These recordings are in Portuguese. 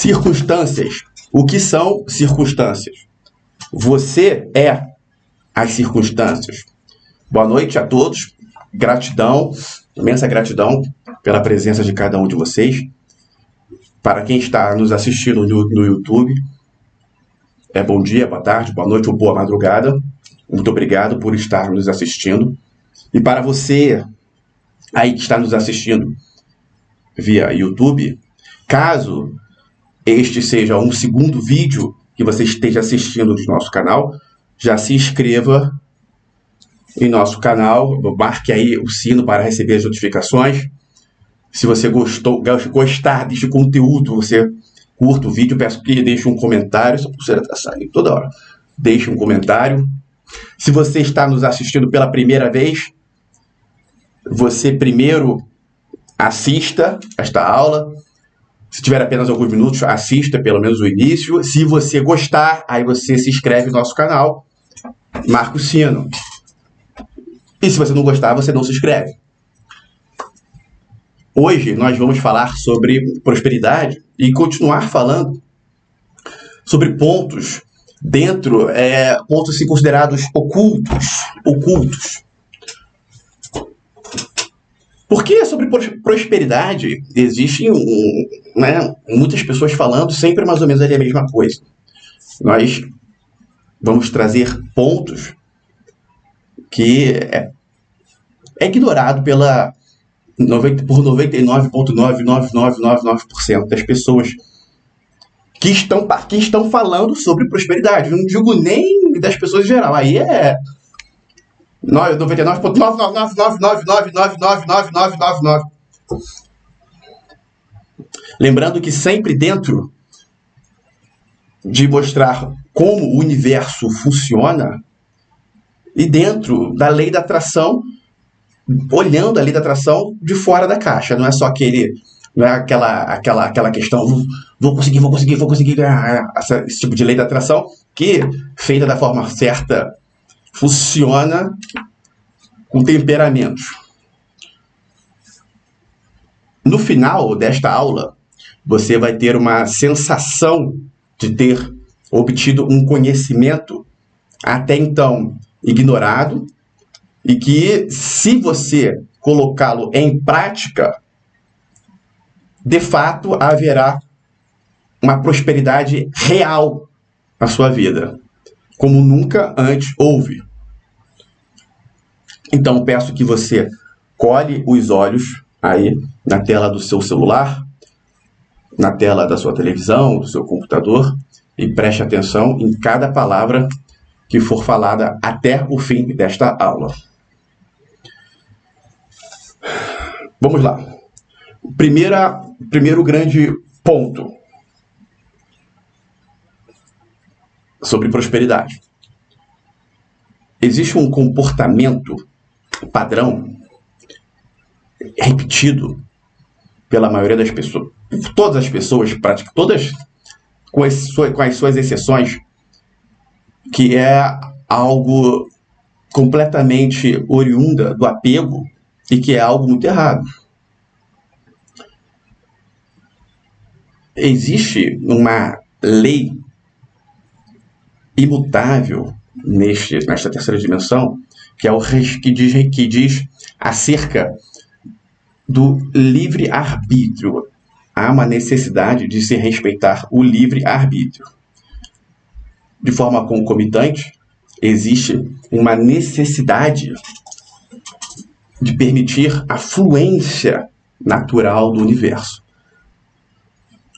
Circunstâncias. O que são circunstâncias? Você é as circunstâncias. Boa noite a todos. Gratidão, imensa gratidão pela presença de cada um de vocês. Para quem está nos assistindo no YouTube, bom dia, boa tarde, boa noite ou boa madrugada. Muito obrigado por estar nos assistindo. E para você aí que está nos assistindo via YouTube, caso este seja um segundo vídeo que você esteja assistindo do nosso canal, já se inscreva em nosso canal, marque aí o sino para receber as notificações. Se você gostar deste conteúdo, você curta o vídeo, peço que deixe um comentário. Essa pulseira está saindo toda hora. Deixe um comentário. Se você está nos assistindo pela primeira vez, você primeiro assista esta aula. Se tiver apenas alguns minutos, assista pelo menos o início. Se você gostar, aí você se inscreve no nosso canal, marca o sino. E se você não gostar, você não se inscreve. Hoje nós vamos falar sobre prosperidade e continuar falando sobre pontos pontos assim, considerados ocultos. Porque sobre prosperidade existem muitas pessoas falando sempre mais ou menos ali a mesma coisa. Nós vamos trazer pontos que é ignorado por 99,99999% das pessoas que estão falando sobre prosperidade. Eu não digo nem das pessoas em geral. Aí é 99,99999999999. Lembrando que sempre dentro de mostrar como o universo funciona e dentro da lei da atração, olhando a lei da atração de fora da caixa. Não é só aquela questão vou conseguir esse tipo de lei da atração que, feita da forma certa, funciona com temperamentos. No final desta aula, você vai ter uma sensação de ter obtido um conhecimento até então ignorado e que, se você colocá-lo em prática, de fato haverá uma prosperidade real na sua vida, como nunca antes houve. Então, peço que você cole os olhos aí na tela do seu celular, na tela da sua televisão, do seu computador, e preste atenção em cada palavra que for falada até o fim desta aula. Vamos lá. Primeiro grande ponto sobre prosperidade. Existe um comportamento padrão repetido pela maioria das pessoas, todas as pessoas, praticamente todas, com as suas exceções, que é algo completamente oriunda do apego e que é algo muito errado. Existe uma lei imutável nesta terceira dimensão, que é o que diz acerca do livre-arbítrio. Há uma necessidade de se respeitar o livre-arbítrio. De forma concomitante, existe uma necessidade de permitir a fluência natural do universo.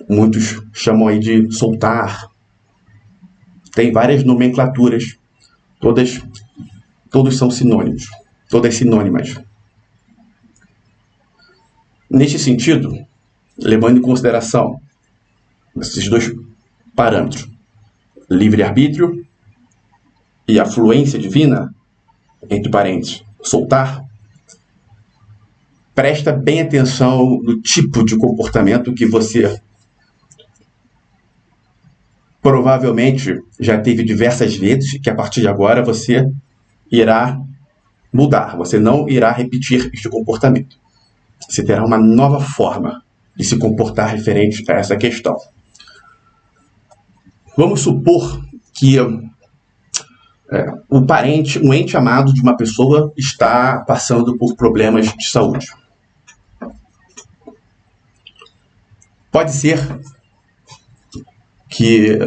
Muitos chamam aí de soltar. Tem várias nomenclaturas, todos são sinônimos, todas sinônimas. Neste sentido, levando em consideração esses dois parâmetros, livre-arbítrio e a fluência divina, entre parênteses, soltar, presta bem atenção no tipo de comportamento que você provavelmente já teve diversas vezes, que a partir de agora você irá mudar, você não irá repetir este comportamento. Você terá uma nova forma de se comportar referente a essa questão. Vamos supor que um ente amado de uma pessoa está passando por problemas de saúde. Pode ser que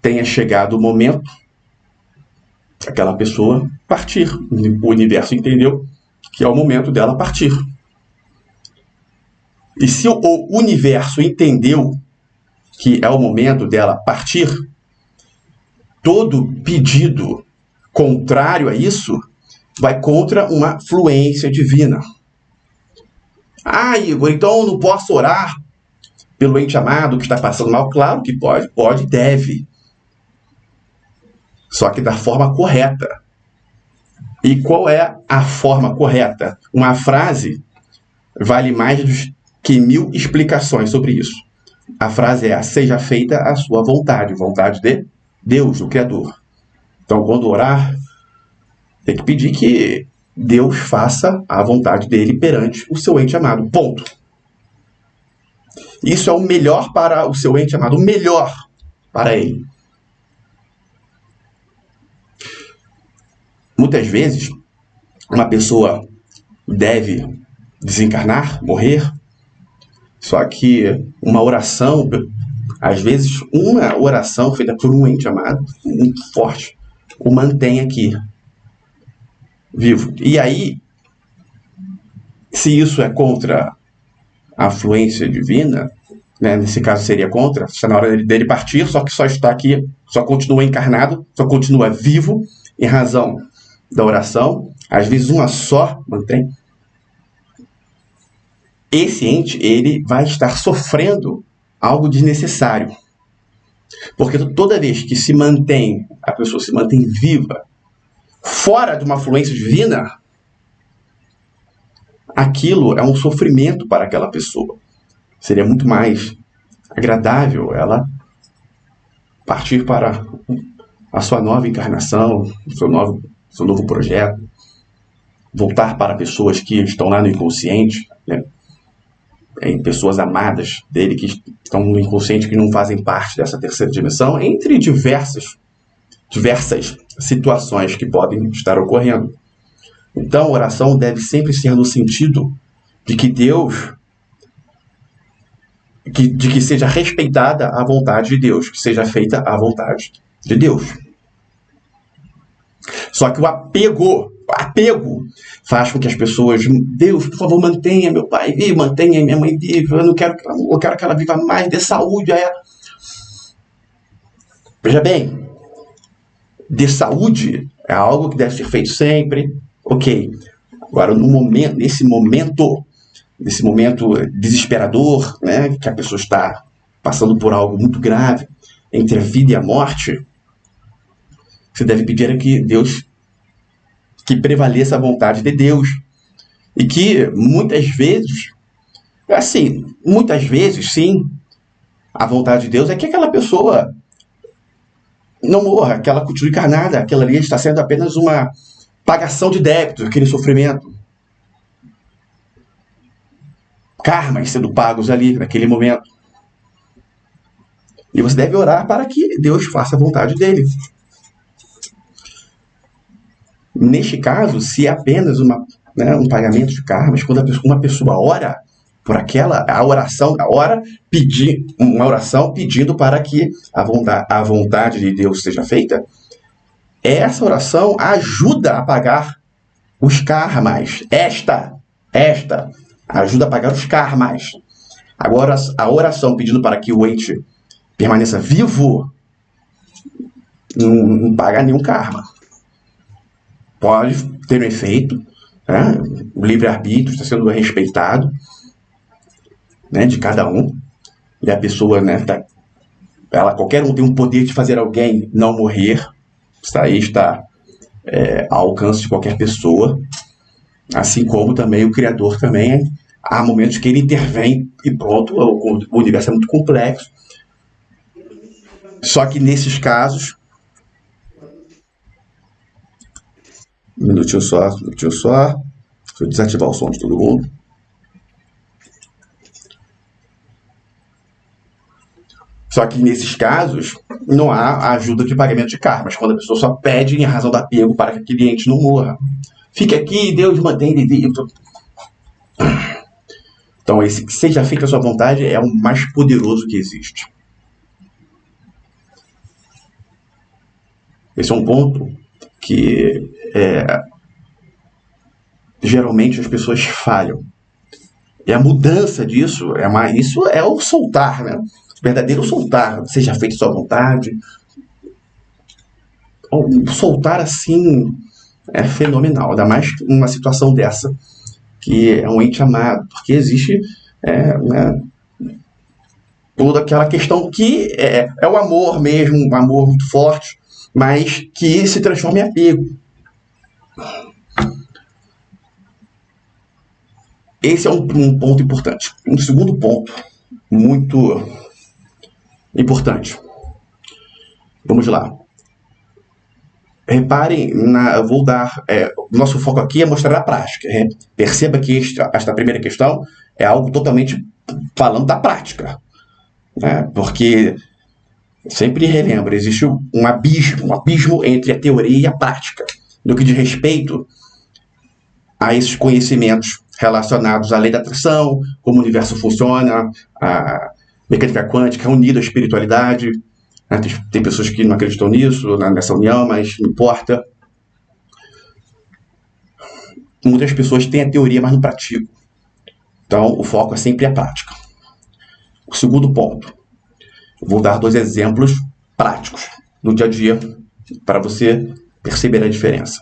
tenha chegado o momento aquela pessoa partir. O universo entendeu que é o momento dela partir. E se o universo entendeu que é o momento dela partir, todo pedido contrário a isso vai contra uma fluência divina. Igor, então eu não posso orar pelo ente amado que está passando mal? Claro que pode e deve. Só que da forma correta. E qual é a forma correta? Uma frase vale mais que 1000 explicações sobre isso. A frase é: seja feita a sua vontade, vontade de Deus, o Criador. Então, quando orar, tem que pedir que Deus faça a vontade dele perante o seu ente amado. Ponto. Isso é o melhor para o seu ente amado, o melhor para ele. Muitas vezes, uma pessoa deve desencarnar, morrer, só que uma oração, às vezes uma oração feita por um ente amado, muito forte, o mantém aqui, vivo. E aí, se isso é contra a fluência divina, né, nesse caso seria contra, está na hora dele partir, só que só está aqui, só continua encarnado, só continua vivo, em razão da oração, às vezes uma só mantém. Esse ente, ele vai estar sofrendo algo desnecessário. Porque toda vez que a pessoa se mantém viva, fora de uma fluência divina, aquilo é um sofrimento para aquela pessoa. Seria muito mais agradável ela partir para a sua nova encarnação, o seu novo projeto, voltar para pessoas que estão lá no inconsciente, né? Em pessoas amadas dele que estão no inconsciente, que não fazem parte dessa terceira dimensão, entre diversas situações que podem estar ocorrendo. Então, a oração deve sempre ser no sentido de que Deus, de que seja respeitada a vontade de Deus, que seja feita a vontade de Deus. Só que o apego faz com que as pessoas: Deus, por favor, mantenha meu pai vivo, mantenha minha mãe viva, eu quero que ela viva mais, dê saúde a ela. Veja bem, de saúde é algo que deve ser feito sempre, ok. Agora, nesse momento desesperador, né, que a pessoa está passando por algo muito grave, entre a vida e a morte, você deve pedir a que Deus, que prevaleça a vontade de Deus. E que muitas vezes, sim, a vontade de Deus é que aquela pessoa não morra, que ela continue encarnada, aquela ali está sendo apenas uma pagação de débitos, aquele sofrimento. Karmas sendo pagos ali, naquele momento. E você deve orar para que Deus faça a vontade dele. Neste caso, se é apenas um pagamento de karmas, quando uma pessoa ora por a oração uma oração pedindo para que a vontade de Deus seja feita, essa oração ajuda a pagar os karmas. Esta ajuda a pagar os karmas. Agora, a oração pedindo para que o ente permaneça vivo não paga nenhum karma. Pode ter um efeito, né? O livre-arbítrio está sendo respeitado, né, de cada um, e a pessoa, né, qualquer um tem o poder de fazer alguém não morrer. Isso aí está ao alcance de qualquer pessoa, assim como também o Criador também. Há momentos que ele intervém e pronto, o universo é muito complexo. Só que nesses casos, um minutinho só. Deixa eu desativar o som de todo mundo. Só que nesses casos não há ajuda de pagamento de karmas, quando a pessoa só pede em razão do apego para que aquele ente não morra. Fique aqui, Deus mantém ele vivo. Então esse que seja feita a sua vontade é o mais poderoso que existe. Esse é um ponto que geralmente as pessoas falham. E a mudança disso isso é o soltar, né? O verdadeiro soltar, seja feito sua vontade. O soltar assim é fenomenal, ainda mais numa situação dessa, que é um ente amado, porque existe né, toda aquela questão que é o amor mesmo, um amor muito forte, mas que se transforma em apego. Esse é um ponto importante. Um segundo ponto, muito importante. Vamos lá. Reparem, eu vou dar... nosso foco aqui é mostrar a prática. Perceba que esta primeira questão é algo totalmente falando da prática. Porque, sempre relembro, existe um abismo entre a teoria e a prática, no que diz respeito a esses conhecimentos relacionados à lei da atração, como o universo funciona, a mecânica quântica unida à espiritualidade. Tem pessoas que não acreditam nisso, nessa união, mas não importa. Muitas pessoas têm a teoria, mas não praticam. Então, o foco é sempre a prática. O segundo ponto. Eu vou dar 2 exemplos práticos no dia a dia para você perceber a diferença.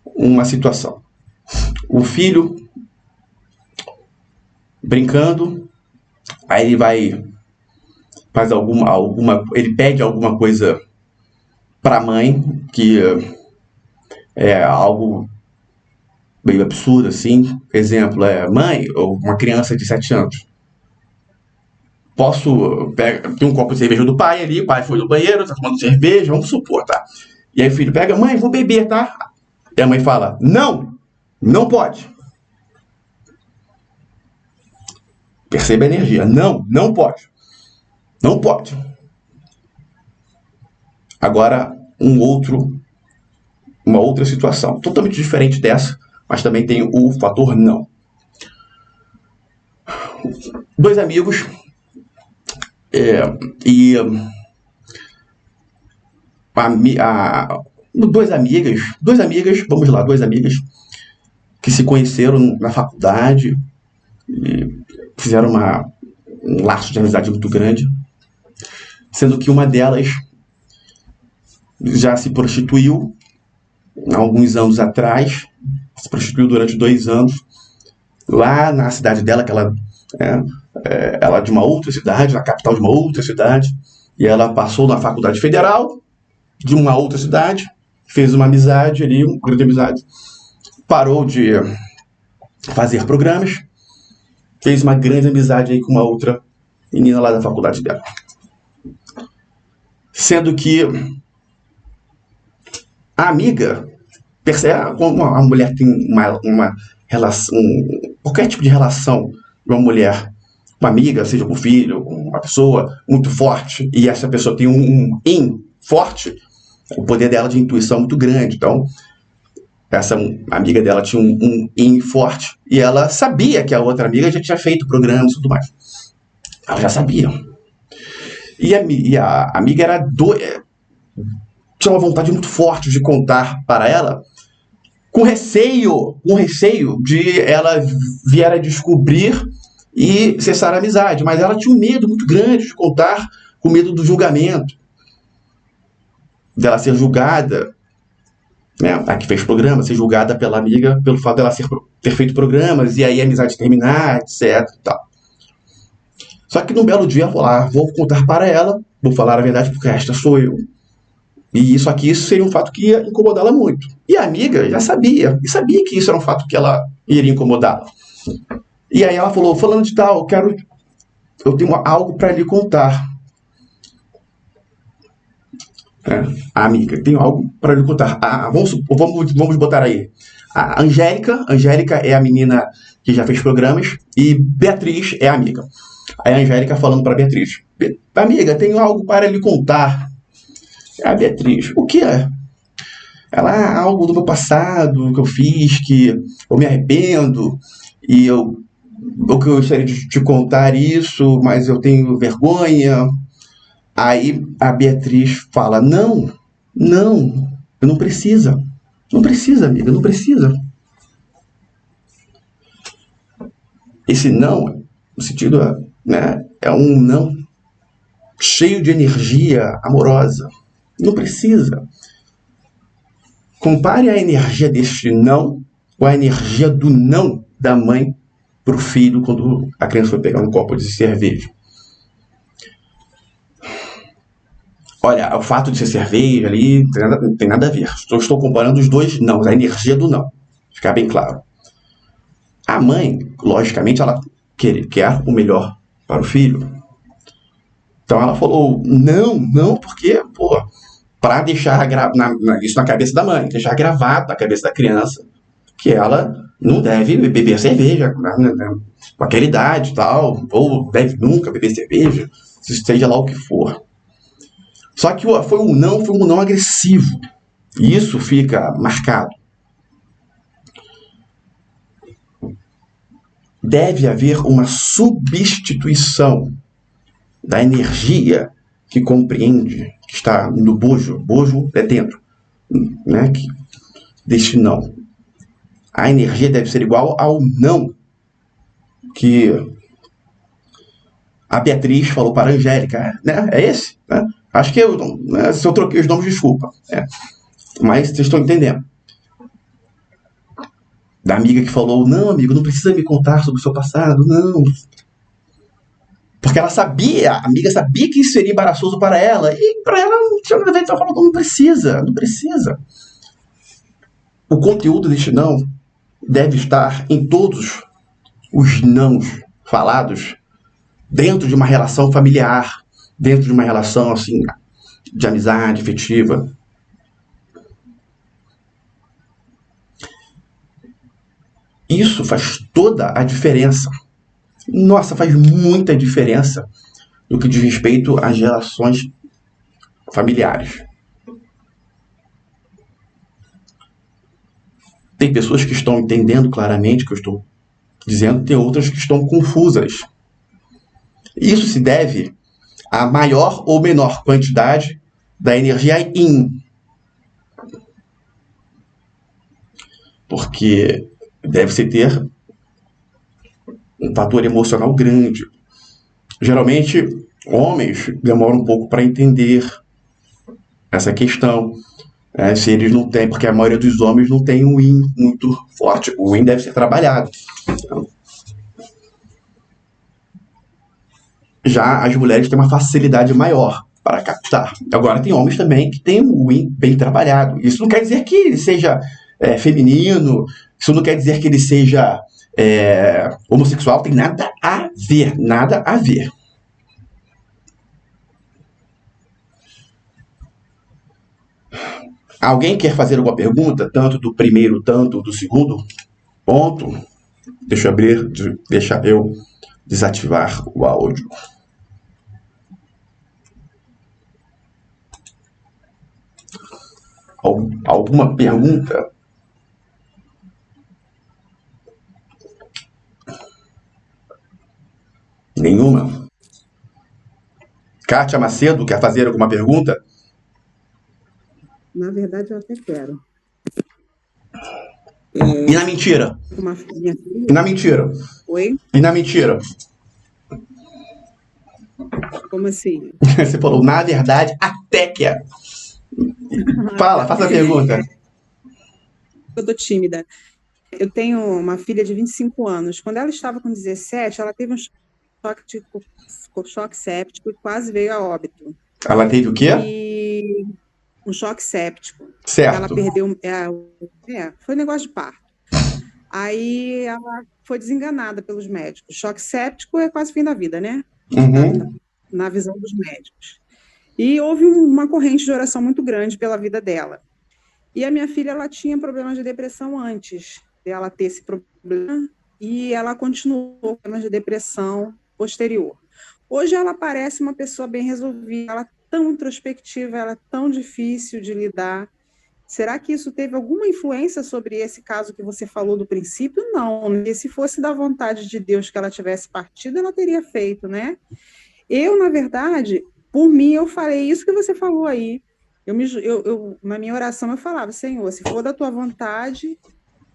Uma situação. O filho brincando, aí ele faz ele pede alguma coisa para a mãe, que é algo meio absurdo, assim. Exemplo, mãe, ou uma criança de 7 anos, tem um copo de cerveja do pai ali, o pai foi no banheiro, tá tomando cerveja, vamos supor, tá? E aí o filho pega, mãe, vou beber, tá? E a mãe fala, não pode. Perceba a energia, não pode. Não pode. Agora, uma outra situação, totalmente diferente dessa, mas também tem o fator não. 2 amigos duas amigas que se conheceram na faculdade e fizeram um laço de amizade muito grande, sendo que uma delas já se prostituiu há alguns anos atrás, se prostituiu durante 2 anos, lá na cidade dela, que ela é de uma outra cidade, na capital de uma outra cidade, e ela passou na faculdade federal de uma outra cidade, fez uma amizade ali, uma grande amizade, parou de fazer programas, fez uma grande amizade aí com uma outra menina lá da faculdade dela. Sendo que a amiga percebe, quando uma mulher tem uma relação, qualquer tipo de relação de uma mulher, uma amiga, seja com o filho, com uma pessoa muito forte, e essa pessoa tem um forte, o poder dela de intuição é muito grande. Então, essa amiga dela tinha um forte, e ela sabia que a outra amiga já tinha feito programas e tudo mais. Ela já sabia. E a amiga tinha uma vontade muito forte de contar para ela, com receio de ela vier a descobrir e cessar a amizade. Mas ela tinha um medo muito grande de contar, com medo do julgamento, dela ser julgada, né, a que fez programa, ser julgada pela amiga pelo fato dela ter feito programas e aí a amizade terminar, etc. E tal. Só que num belo dia ela falou, vou contar para ela, vou falar a verdade porque esta sou eu. E isso seria um fato que ia incomodá-la muito. E a amiga já sabia, e sabia que isso era um fato que ela iria incomodá-la. E aí ela falou, falando de tal, eu tenho algo para lhe contar. A amiga, tenho algo para lhe contar. Vamos botar aí. A Angélica é a menina que já fez programas, e Beatriz é a amiga. Aí a Angélica falando para Beatriz: Amiga, tenho algo para lhe contar. A Beatriz: O que é? Ela: Algo do meu passado que eu fiz, que eu me arrependo, e eu gostaria de te contar isso, mas eu tenho vergonha. Aí a Beatriz fala: Não, não, não precisa. Não precisa, amiga, não precisa. Esse não, no sentido, né, é um não cheio de energia amorosa. Não precisa. Compare a energia deste não com a energia do não da mãe para o filho quando a criança foi pegar um copo de cerveja. Olha, o fato de ser cerveja ali não tem nada a ver. Estou comparando os dois não, a energia do não. Ficar bem claro. A mãe, logicamente, ela quer o melhor para o filho. Então ela falou: não, porque, pô, para deixar isso na cabeça da mãe, deixar gravado na cabeça da criança que ela não deve beber cerveja com aquela idade e tal, ou deve nunca beber cerveja, seja lá o que for. Só que foi um não agressivo. E isso fica marcado. Deve haver uma substituição da energia que compreende, que está no bojo. Bojo é dentro, né? Deste não. A energia deve ser igual ao não que a Beatriz falou para a Angélica, né? É esse, né? Acho que se eu troquei os nomes, desculpa. Mas vocês estão entendendo. Da amiga que falou: Não, amigo, não precisa me contar sobre o seu passado, não. Porque ela sabia, a amiga sabia que isso seria embaraçoso para ela. E para ela, ela falou: Não precisa, não precisa. O conteúdo deste não deve estar em todos os nãos falados dentro de uma relação familiar, dentro de uma relação assim de amizade, afetiva. Isso faz toda a diferença. Nossa, faz muita diferença no que diz respeito às relações familiares. Tem pessoas que estão entendendo claramente o que eu estou dizendo, tem outras que estão confusas. Isso se deve à maior ou menor quantidade da energia yin. Porque deve-se ter um fator emocional grande. Geralmente, homens demoram um pouco para entender essa questão. Se eles não têm, porque a maioria dos homens não tem um yin muito forte. O yin deve ser trabalhado. Já as mulheres têm uma facilidade maior para captar. Agora, tem homens também que têm o yin bem trabalhado. Isso não quer dizer que ele seja feminino, isso não quer dizer que ele seja homossexual, tem nada a ver, nada a ver. Alguém quer fazer alguma pergunta, tanto do primeiro, tanto do segundo ponto? Deixa eu desativar o áudio. Alguma pergunta? Nenhuma? Kátia Macedo, quer fazer alguma pergunta? Na verdade, eu até quero. E na mentira? E na mentira? Oi? E na mentira? Como assim? Você falou, na verdade, até que é. Fala, faça a pergunta. Eu tô tímida. Eu tenho uma filha de 25 anos. Quando ela estava com 17, ela teve um choque séptico e quase veio a óbito. Ela teve o quê? E um choque séptico. Certo. Ela perdeu... foi um negócio de parto. Aí ela foi desenganada pelos médicos. Choque séptico é quase fim da vida, né? Uhum. Na visão dos médicos. E houve uma corrente de oração muito grande pela vida dela. E a minha filha, ela tinha problemas de depressão antes dela ter esse problema, e ela continuou com problemas de depressão posterior. Hoje ela parece uma pessoa bem resolvida, ela é tão introspectiva, ela é tão difícil de lidar. Será que isso teve alguma influência sobre esse caso que você falou do princípio? Não, né? Se fosse da vontade de Deus que ela tivesse partido, ela teria feito, né? Eu, na verdade, por mim, eu falei isso que você falou aí. Na minha oração, eu falava, Senhor, se for da tua vontade,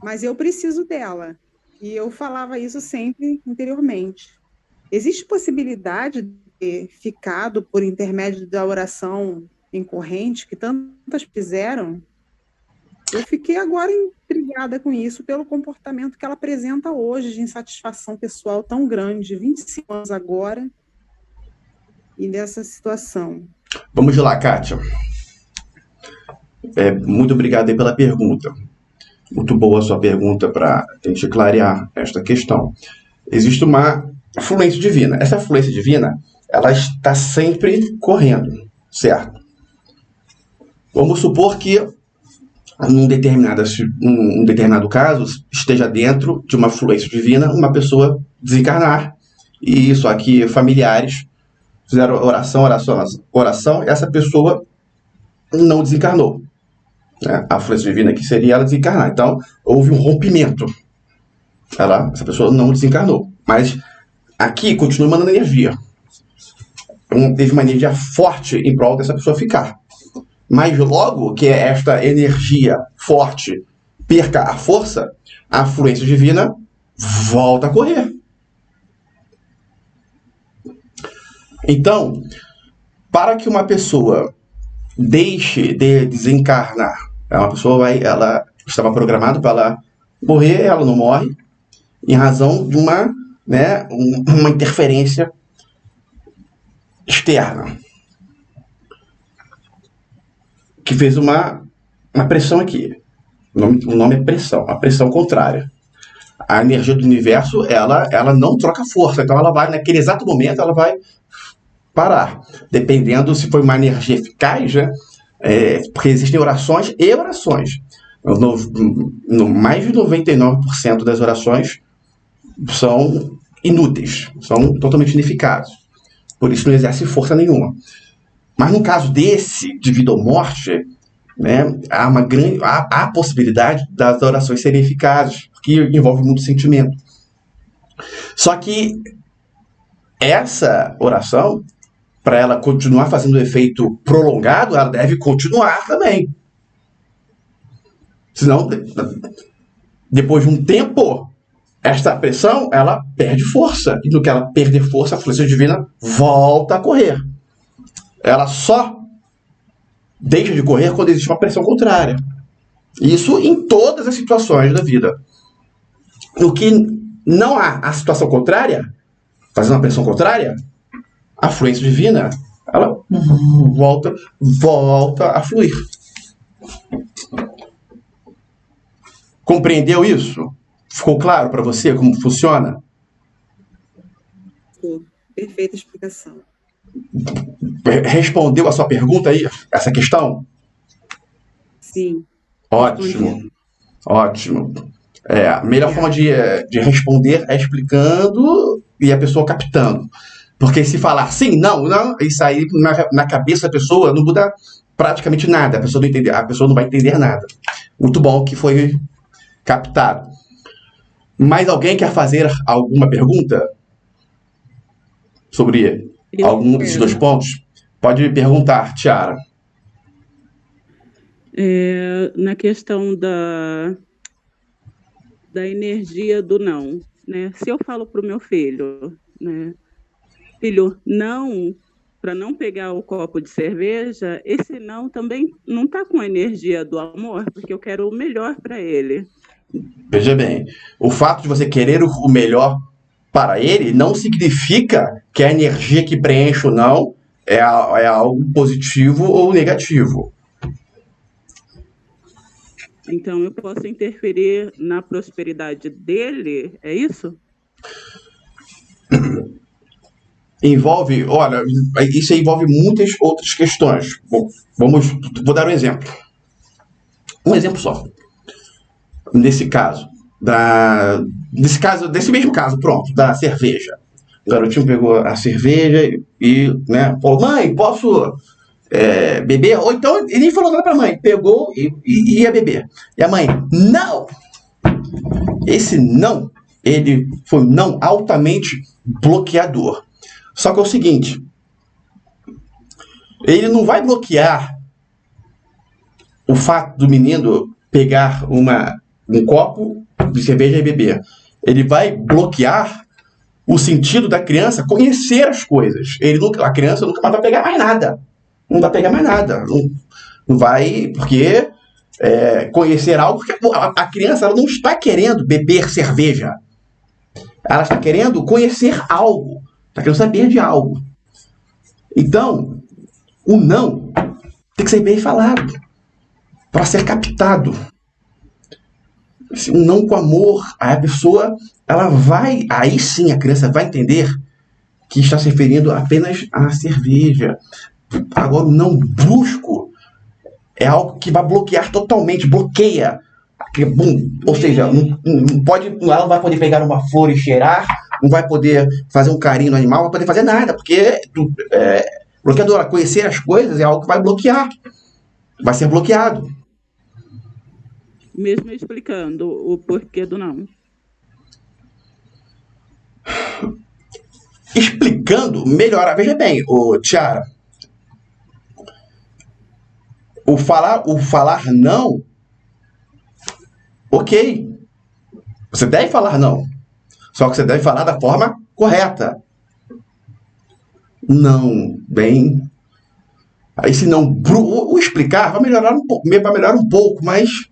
mas eu preciso dela. E eu falava isso sempre interiormente. Existe possibilidade de ter ficado por intermédio da oração em corrente, que tantas fizeram? Eu fiquei agora intrigada com isso, pelo comportamento que ela apresenta hoje, de insatisfação pessoal tão grande, 25 anos agora, e dessa situação. Vamos lá, Kátia. Muito obrigado aí pela pergunta. Muito boa a sua pergunta para a gente clarear esta questão. Existe uma fluência divina. Essa fluência divina, ela está sempre correndo, certo? Vamos supor que num determinado caso esteja dentro de uma fluência divina uma pessoa desencarnar, e isso aqui, familiares fizeram oração, e essa pessoa não desencarnou, né? A fluência divina aqui seria ela desencarnar. Então, houve um rompimento. Essa pessoa não desencarnou. Mas aqui continua mandando energia. Teve uma energia forte em prol dessa pessoa ficar. Mas logo que esta energia forte perca a força, a fluência divina volta a correr. Então, para que uma pessoa deixe de desencarnar, ela estava programada para ela morrer, ela não morre, em razão de uma interferência externa, que fez uma pressão aqui. O nome é pressão, a pressão contrária. A energia do universo, ela não troca força, então ela vai, naquele exato momento, ela vai parar, dependendo se foi uma energia eficaz, né? Porque existem orações e orações. Mais de 99% das orações são inúteis, são totalmente ineficazes. Por isso não exerce força nenhuma. Mas no caso desse, de vida ou morte, né, há a possibilidade das orações serem eficazes, porque envolve muito sentimento. Só que essa oração, para ela continuar fazendo efeito prolongado, ela deve continuar também. Senão, depois de um tempo, esta pressão, ela perde força. E no que ela perder força, a fluência divina volta a correr. Ela só deixa de correr quando existe uma pressão contrária. Isso em todas as situações da vida. No que não há a situação contrária, fazendo uma pressão contrária, a fluência divina, ela volta a fluir. Compreendeu isso? Ficou claro para você como funciona? Sim, perfeita explicação. Respondeu a sua pergunta aí, essa questão? Sim. Ótimo. Ótimo. A melhor forma de responder é explicando e a pessoa captando. Porque se falar sim, não, isso aí na cabeça da pessoa não muda praticamente nada. A pessoa não vai entender nada. Muito bom que foi captado. Mais alguém quer fazer alguma pergunta sobre algum desses dois pontos? Pode perguntar, Tiara. Na questão da energia do não, né? Se eu falo para o meu filho, né? Filho, não, para não pegar o copo de cerveja, esse não também não está com a energia do amor, porque eu quero o melhor para ele. Veja bem, o fato de você querer o melhor para ele não significa que a energia que preenche o não é algo positivo ou negativo. Então, eu posso interferir na prosperidade dele, é isso? Isso envolve muitas outras questões. Bom, vou dar um exemplo. Um exemplo só. Desse mesmo caso, pronto, da cerveja. o garotinho pegou a cerveja e, né, falou, mãe, posso beber? Ou então, ele nem falou nada pra mãe, pegou e ia beber. E a mãe, não! Esse não, ele foi um não altamente bloqueador. Só que é o seguinte, ele não vai bloquear o fato do menino pegar um copo de cerveja e beber. Ele vai bloquear o sentido da criança conhecer as coisas. A criança nunca mais vai pegar mais nada. Não vai pegar mais nada. Não vai, porque conhecer algo... Porque a criança ela não está querendo beber cerveja. Ela está querendo conhecer algo. Está querendo saber de algo. Então, o não tem que ser bem falado para ser captado. Um não com amor, aí a pessoa, ela vai, aí sim a criança vai entender que está se referindo apenas à cerveja. Agora, o não brusco é algo que vai bloquear totalmente, bloqueia. Ou seja, ela não vai poder pegar uma flor e cheirar, não vai poder fazer um carinho no animal, não vai poder fazer nada, porque bloqueadora, conhecer as coisas é algo que vai bloquear, vai ser bloqueado. Mesmo explicando o porquê do não. Explicando, melhora. Veja bem, Tiara. O falar não, ok. Você deve falar não. Só que você deve falar da forma correta. Não, bem... Aí se não... O explicar vai melhorar um pouco, mas...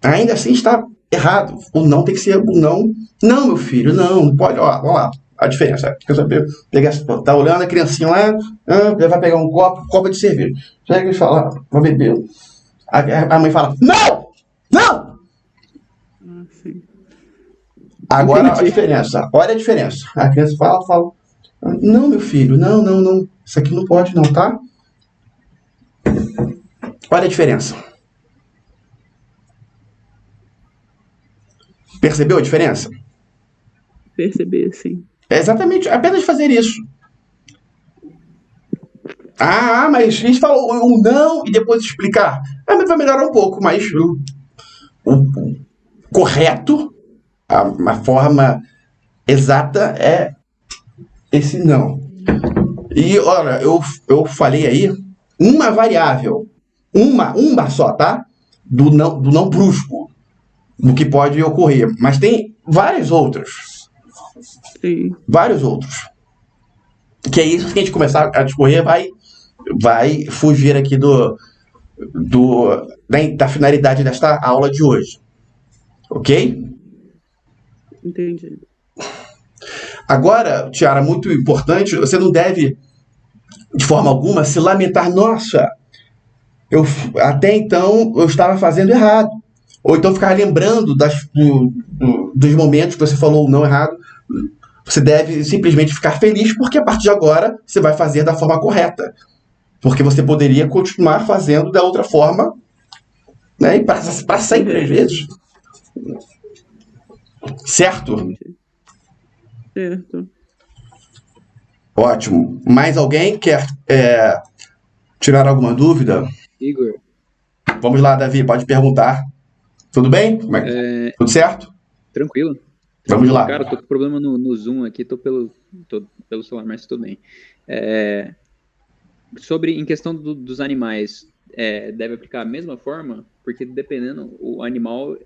ainda assim está errado. O não tem que ser o não. Não, meu filho, não pode. Ó, vamos lá. A diferença. Tá olhando a criancinha lá, vai pegar um copo de cerveja. Chega e fala, vai beber. A mãe fala, não! Não! Sim. Agora a diferença. Olha a diferença. A criança fala, não, meu filho, não. Isso aqui não pode não, tá? Olha a diferença. Percebeu a diferença? Percebi, sim. É exatamente, apenas fazer isso. Mas a gente falou um não e depois explicar. Mas vai melhorar um pouco, mas o correto, a forma exata é esse não. E, olha, eu falei aí uma variável, uma só, tá? Do não brusco, do que pode ocorrer. Mas tem várias outras. Sim. Vários outros. Que é isso que a gente começar a discorrer vai fugir aqui da finalidade desta aula de hoje. Ok? Entendi. Agora, Tiara, muito importante, você não deve, de forma alguma, se lamentar. Nossa, até então eu estava fazendo errado. Ou então ficar lembrando dos momentos que você falou não errado. Você deve simplesmente ficar feliz porque a partir de agora você vai fazer da forma correta. Porque você poderia continuar fazendo da outra forma, né? E para sempre, às vezes. Certo? Certo. Ótimo. Mais alguém quer tirar alguma dúvida? Igor. Vamos lá, Davi, pode perguntar. Tudo bem? Tudo certo? Tranquilo. Vamos lá. Cara, tô com problema no Zoom aqui, tô pelo celular, mas tudo bem. Em questão dos animais, deve aplicar a mesma forma? Porque dependendo, o animal,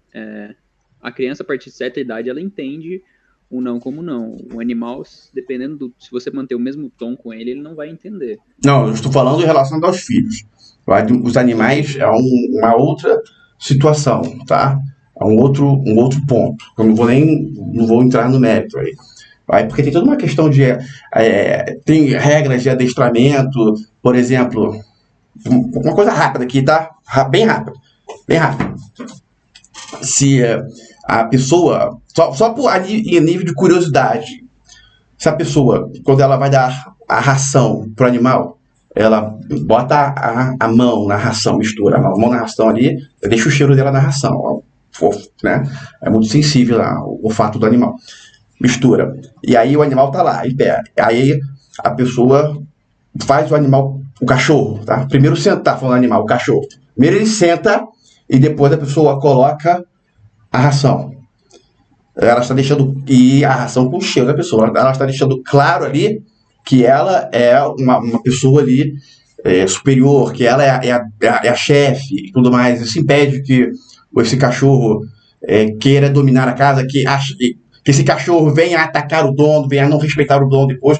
a criança a partir de certa idade, ela entende o não como não. O animal, dependendo se você manter o mesmo tom com ele não vai entender. Não, eu estou falando em relação aos filhos. Os animais é uma outra situação, tá? É um outro ponto. Eu não vou entrar no mérito aí. Porque tem toda uma questão de... tem regras de adestramento, por exemplo, uma coisa rápida aqui, tá? Bem rápido. Se a pessoa... Só em nível de curiosidade, se a pessoa, quando ela vai dar a ração pro animal, ela bota a mão na ração, mistura a mão na ração ali, deixa o cheiro dela na ração, fofo, né? É muito sensível o olfato do animal. mistura. E aí o animal tá lá, em pé. Aí a pessoa faz o animal, o cachorro, tá? Primeiro sentar, falando animal, o cachorro. Primeiro ele senta e depois a pessoa coloca a ração. Ela está deixando, e a ração com o cheiro da pessoa, ela está deixando claro ali que ela é uma pessoa ali superior, que ela é a chefe e tudo mais. Isso impede que esse cachorro queira dominar a casa, que esse cachorro venha atacar o dono, venha não respeitar o dono depois,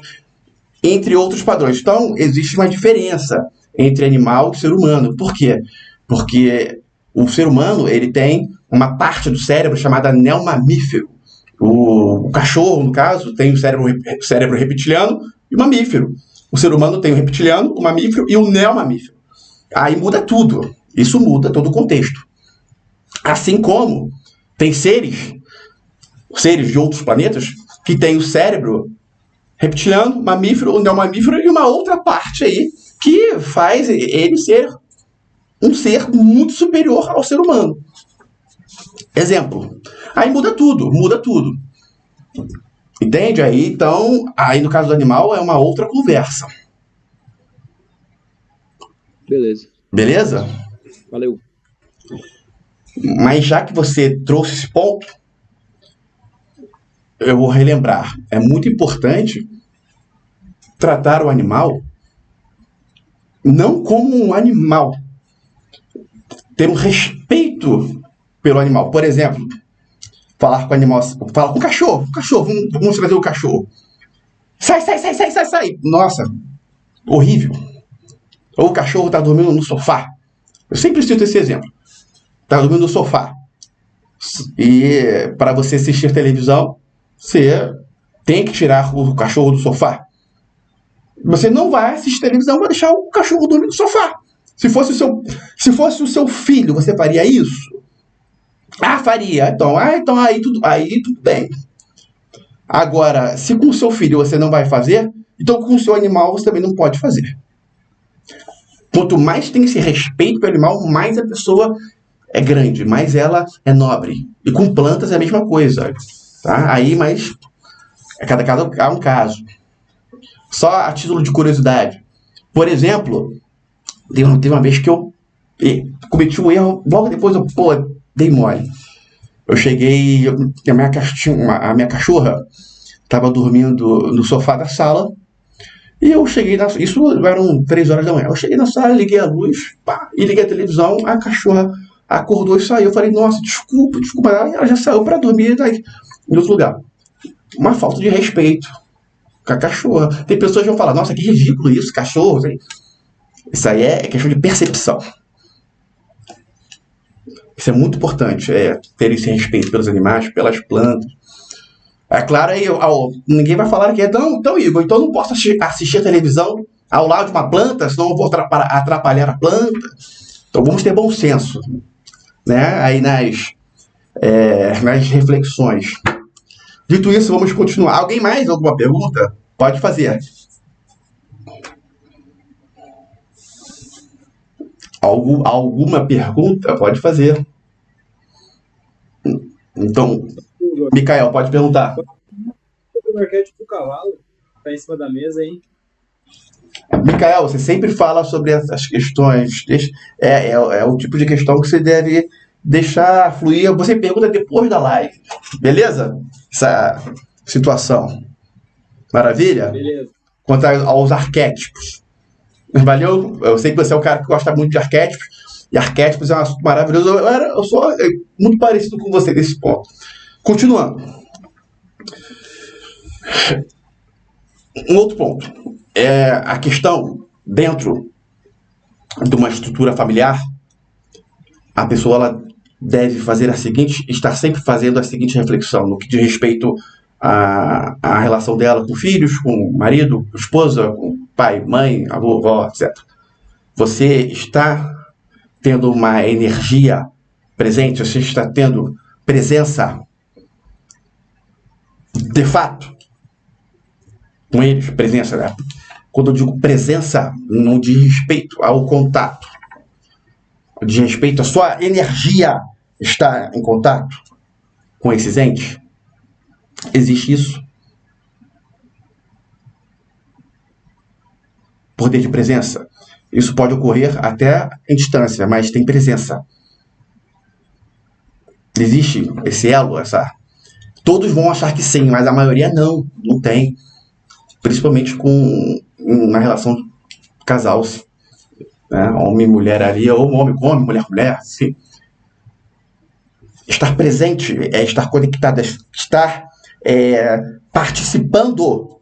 entre outros padrões. Então, existe uma diferença entre animal e ser humano. Por quê? Porque o ser humano ele tem uma parte do cérebro chamada neomamífero. O cachorro, no caso, tem o cérebro reptiliano e mamífero. O ser humano tem o reptiliano, o mamífero e o neomamífero. Aí muda tudo. Isso muda todo o contexto. Assim como tem seres de outros planetas que têm o cérebro reptiliano, mamífero, o neomamífero e uma outra parte aí que faz ele ser um ser muito superior ao ser humano. Exemplo. Aí muda tudo. Entende? Então, no caso do animal é uma outra conversa. Beleza? Valeu. Mas já que você trouxe esse ponto, eu vou relembrar. É muito importante tratar o animal não como um animal. Ter um respeito pelo animal. Por exemplo, falar com o animal, falar com o cachorro. Vamos trazer o cachorro. Sai. Nossa, horrível. Ou o cachorro está dormindo no sofá. Eu sempre cito esse exemplo. Está dormindo no sofá. E para você assistir televisão, você tem que tirar o cachorro do sofá. Você não vai assistir televisão, vai deixar o cachorro dormir no sofá. Se fosse o seu filho, você faria isso? Faria. Então aí tudo bem. Agora, se com o seu filho você não vai fazer, então com o seu animal você também não pode fazer. Quanto mais tem esse respeito pelo animal, mais a pessoa é grande, mais ela é nobre. E com plantas é a mesma coisa. Tá? Aí, mas cada caso há um caso. Só a título de curiosidade. Por exemplo, teve uma vez que eu cometi um erro, logo depois eu dei mole. Eu cheguei, a minha cachorra estava dormindo no sofá da sala, e eu cheguei, isso eram 3 horas da manhã, eu cheguei na sala, liguei a luz, e liguei a televisão, a cachorra acordou e saiu. Eu falei, nossa, desculpa, ela já saiu para dormir em outro lugar. Uma falta de respeito com a cachorra. Tem pessoas que vão falar, nossa, que ridículo isso, cachorro. Isso aí é questão de percepção. Isso é muito importante, ter esse respeito pelos animais, pelas plantas. É claro, aí ninguém vai falar que então, Igor, então eu não posso assistir a televisão ao lado de uma planta, senão eu vou atrapalhar a planta. Então vamos ter bom senso, né? Aí nas reflexões. Dito isso, vamos continuar. Alguém mais? Alguma pergunta? Pode fazer. Alguma pergunta? Pode fazer. Então, Micael, pode perguntar. O arquétipo do cavalo está em cima da mesa, hein? Micael, você sempre fala sobre essas questões. É o tipo de questão que você deve deixar fluir. Você pergunta depois da live. Beleza? Essa situação. Maravilha? Beleza. Quanto aos arquétipos. Valeu? Eu sei que você é um cara que gosta muito de arquétipos. E arquétipos é um assunto maravilhoso. Eu sou muito parecido com você nesse ponto. Continuando. Um outro ponto. A questão dentro de uma estrutura familiar, a pessoa ela deve fazer estar sempre fazendo a seguinte reflexão no que diz respeito à relação dela com filhos, com marido, com esposa, com pai, mãe, avô, avó, etc. Você está tendo uma energia presente, você está tendo presença de fato com eles, presença, né? Quando eu digo presença, não diz respeito ao contato, diz respeito à sua energia está em contato com esses entes. Existe isso? Poder de presença. Isso pode ocorrer até em distância, mas tem presença. Existe esse elo, Todos vão achar que sim, mas a maioria não tem. Principalmente na relação de casal, né? Homem e mulher ali, ou homem com homem, mulher com mulher, sim. Estar presente é estar conectado, é estar participando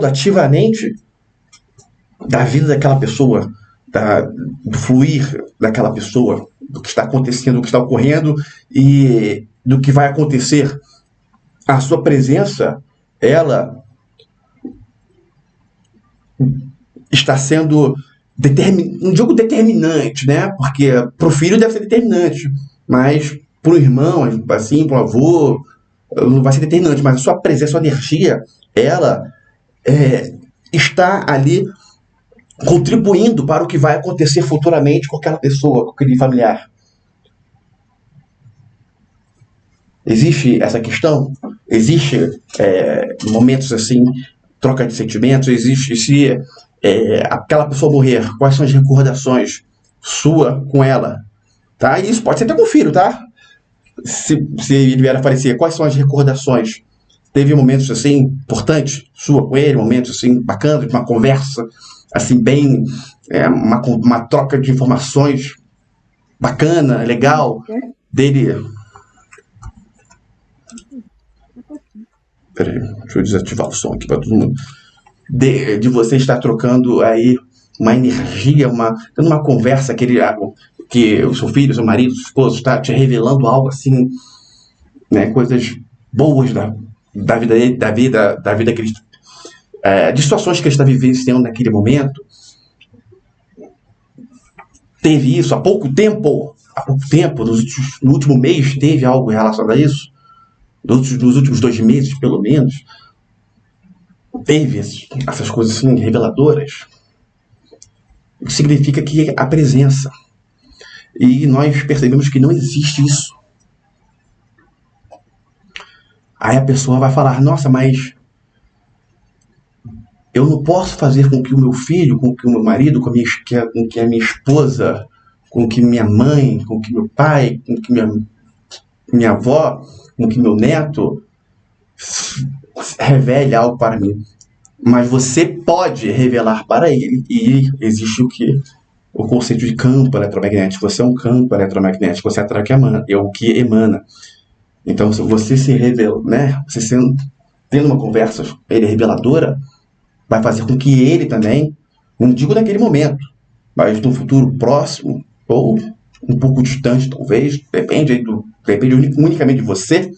ativamente da vida daquela pessoa, do fluir daquela pessoa, do que está acontecendo, do que está ocorrendo e do que vai acontecer. A sua presença, ela está sendo não digo determinante, né? Porque para o filho deve ser determinante, mas para o irmão, assim, para o avô, não vai ser determinante, mas a sua presença, a sua energia, ela está ali contribuindo para o que vai acontecer futuramente com aquela pessoa, com aquele familiar. Existe essa questão? Existe momentos assim, troca de sentimentos? Existe se aquela pessoa morrer, quais são as recordações sua com ela? Tá? E isso pode ser até com o filho, tá? Se ele vier a falecer, quais são as recordações? Teve momentos assim importantes sua com ele, momentos assim bacanas, uma conversa assim bem, uma troca de informações bacana, legal dele. Peraí, deixa eu desativar o som aqui para todo mundo. De você estar trocando aí uma energia, tendo uma conversa que o seu filho, seu marido, seu esposo está te revelando algo assim, né, coisas boas da vida dele, da vida que ele, de situações que ele está vivenciando naquele momento. Teve isso há pouco tempo, no último mês teve algo relacionado a isso, nos últimos 2 meses pelo menos, teve essas coisas assim reveladoras. Significa que a presença. E nós percebemos que não existe isso. Aí a pessoa vai falar, nossa, mas eu não posso fazer com que o meu filho, com que o meu marido, com que a minha esposa, com que minha mãe, com que meu pai, com que minha avó, com que meu neto revele algo para mim. Mas você pode revelar para ele. E existe o conceito de campo eletromagnético. Você é um campo eletromagnético, você atrai o que emana. Então, se você se revela, né? Você tendo uma conversa reveladora, vai fazer com que ele também, não digo naquele momento, mas no futuro próximo, ou um pouco distante, talvez, depende unicamente de você.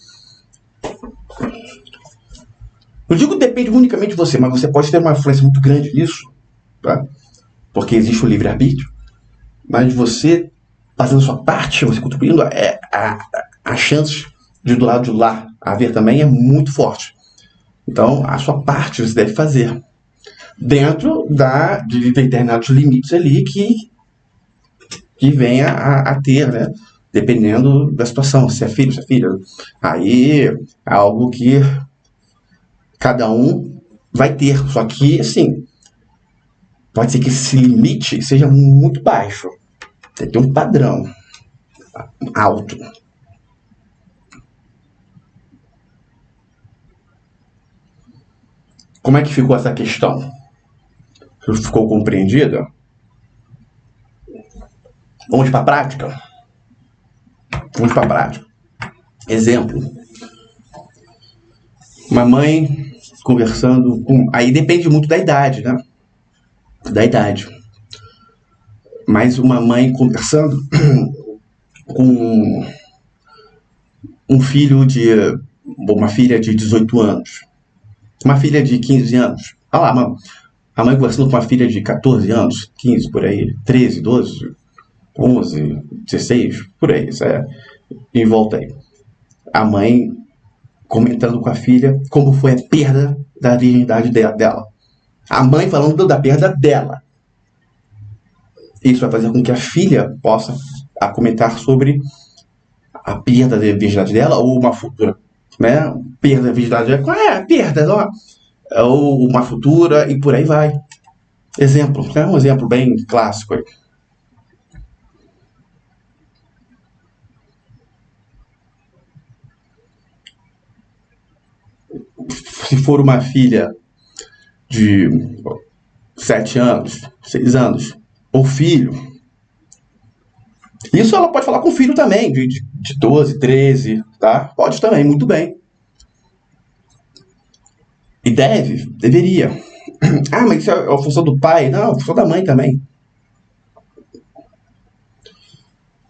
Não digo depende unicamente de você, mas você pode ter uma influência muito grande nisso, tá? Porque existe o livre-arbítrio. Mas você, fazendo a sua parte, você contribuindo, a chance de do lado de lá haver também é muito forte. Então, a sua parte você deve fazer. Dentro de determinados limites ali que venha a ter, né? Dependendo da situação, se é filho, se é filha. Aí é algo que cada um vai ter. Só que, assim, pode ser que esse limite seja muito baixo. Tem que ter um padrão alto. Como é que ficou essa questão? Ficou compreendida? Vamos para a prática? Vamos para a prática. Exemplo. Uma mãe conversando com... Aí depende muito da idade, né? Da idade. Mas uma mãe conversando com uma filha de 18 anos. Uma filha de 15 anos. Olha lá, a mãe conversando com uma filha de 14 anos, 15 por aí, 13, 12, 11, 16, por aí, isso em volta aí. A mãe comentando com a filha como foi a perda da virgindade dela. A mãe falando da perda dela. Isso vai fazer com que a filha possa comentar sobre a perda da virgindade dela ou uma futura né? Perda de virgindade perda, ó, ou uma futura, e por aí vai. Exemplo, né? Um exemplo bem clássico aí. Se for uma filha de 7 anos, 6 anos, ou filho, isso ela pode falar com o filho também, de 12, 13, tá? Pode também, muito bem. E deveria. Ah, mas isso é a função do pai? Não, é a função da mãe também.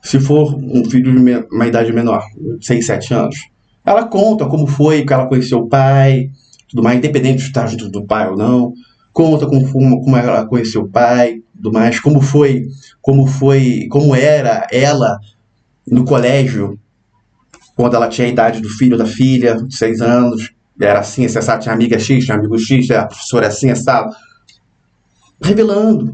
Se for um filho de uma idade menor, 6, 7 anos, ela conta como foi que ela conheceu o pai, tudo mais, independente de estar junto do pai ou não. Conta como ela conheceu o pai, tudo mais, como era ela no colégio, quando ela tinha a idade do filho ou da filha, de 6 anos, era assim, essa tinha amiga X, tinha amigo X, a professora assim, essa, revelando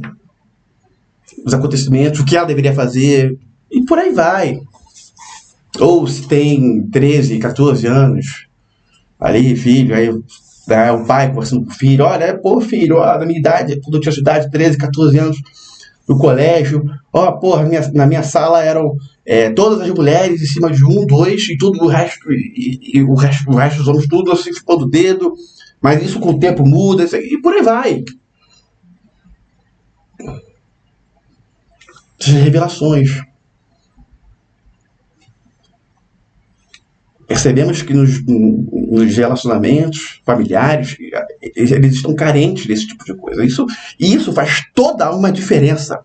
os acontecimentos, o que ela deveria fazer, e por aí vai. Ou se tem 13, 14 anos, ali, filho, aí o pai conversando com o filho, olha, pô, filho, ó, na minha idade, quando eu tinha idade, 13, 14 anos, no colégio, ó, porra, na minha sala eram todas as mulheres em cima de 1, 2, e tudo o resto, e o resto dos homens, tudo assim, expondo o dedo, mas isso com o tempo muda, e por aí vai. Revelações. Percebemos que nos relacionamentos familiares, eles estão carentes desse tipo de coisa. Isso faz toda uma diferença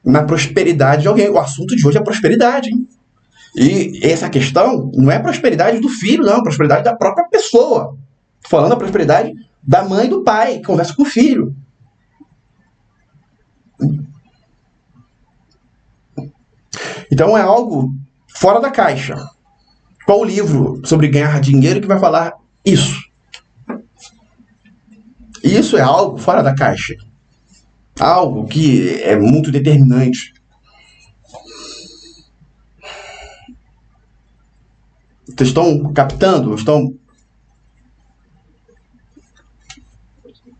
na prosperidade de alguém. O assunto de hoje é prosperidade, hein? E essa questão não é a prosperidade do filho, não, é a prosperidade da própria pessoa. Falando a prosperidade da mãe e do pai, que conversa com o filho. Então é algo fora da caixa. Qual o livro sobre ganhar dinheiro que vai falar isso? Isso é algo fora da caixa. Algo que é muito determinante. Vocês estão captando? Estão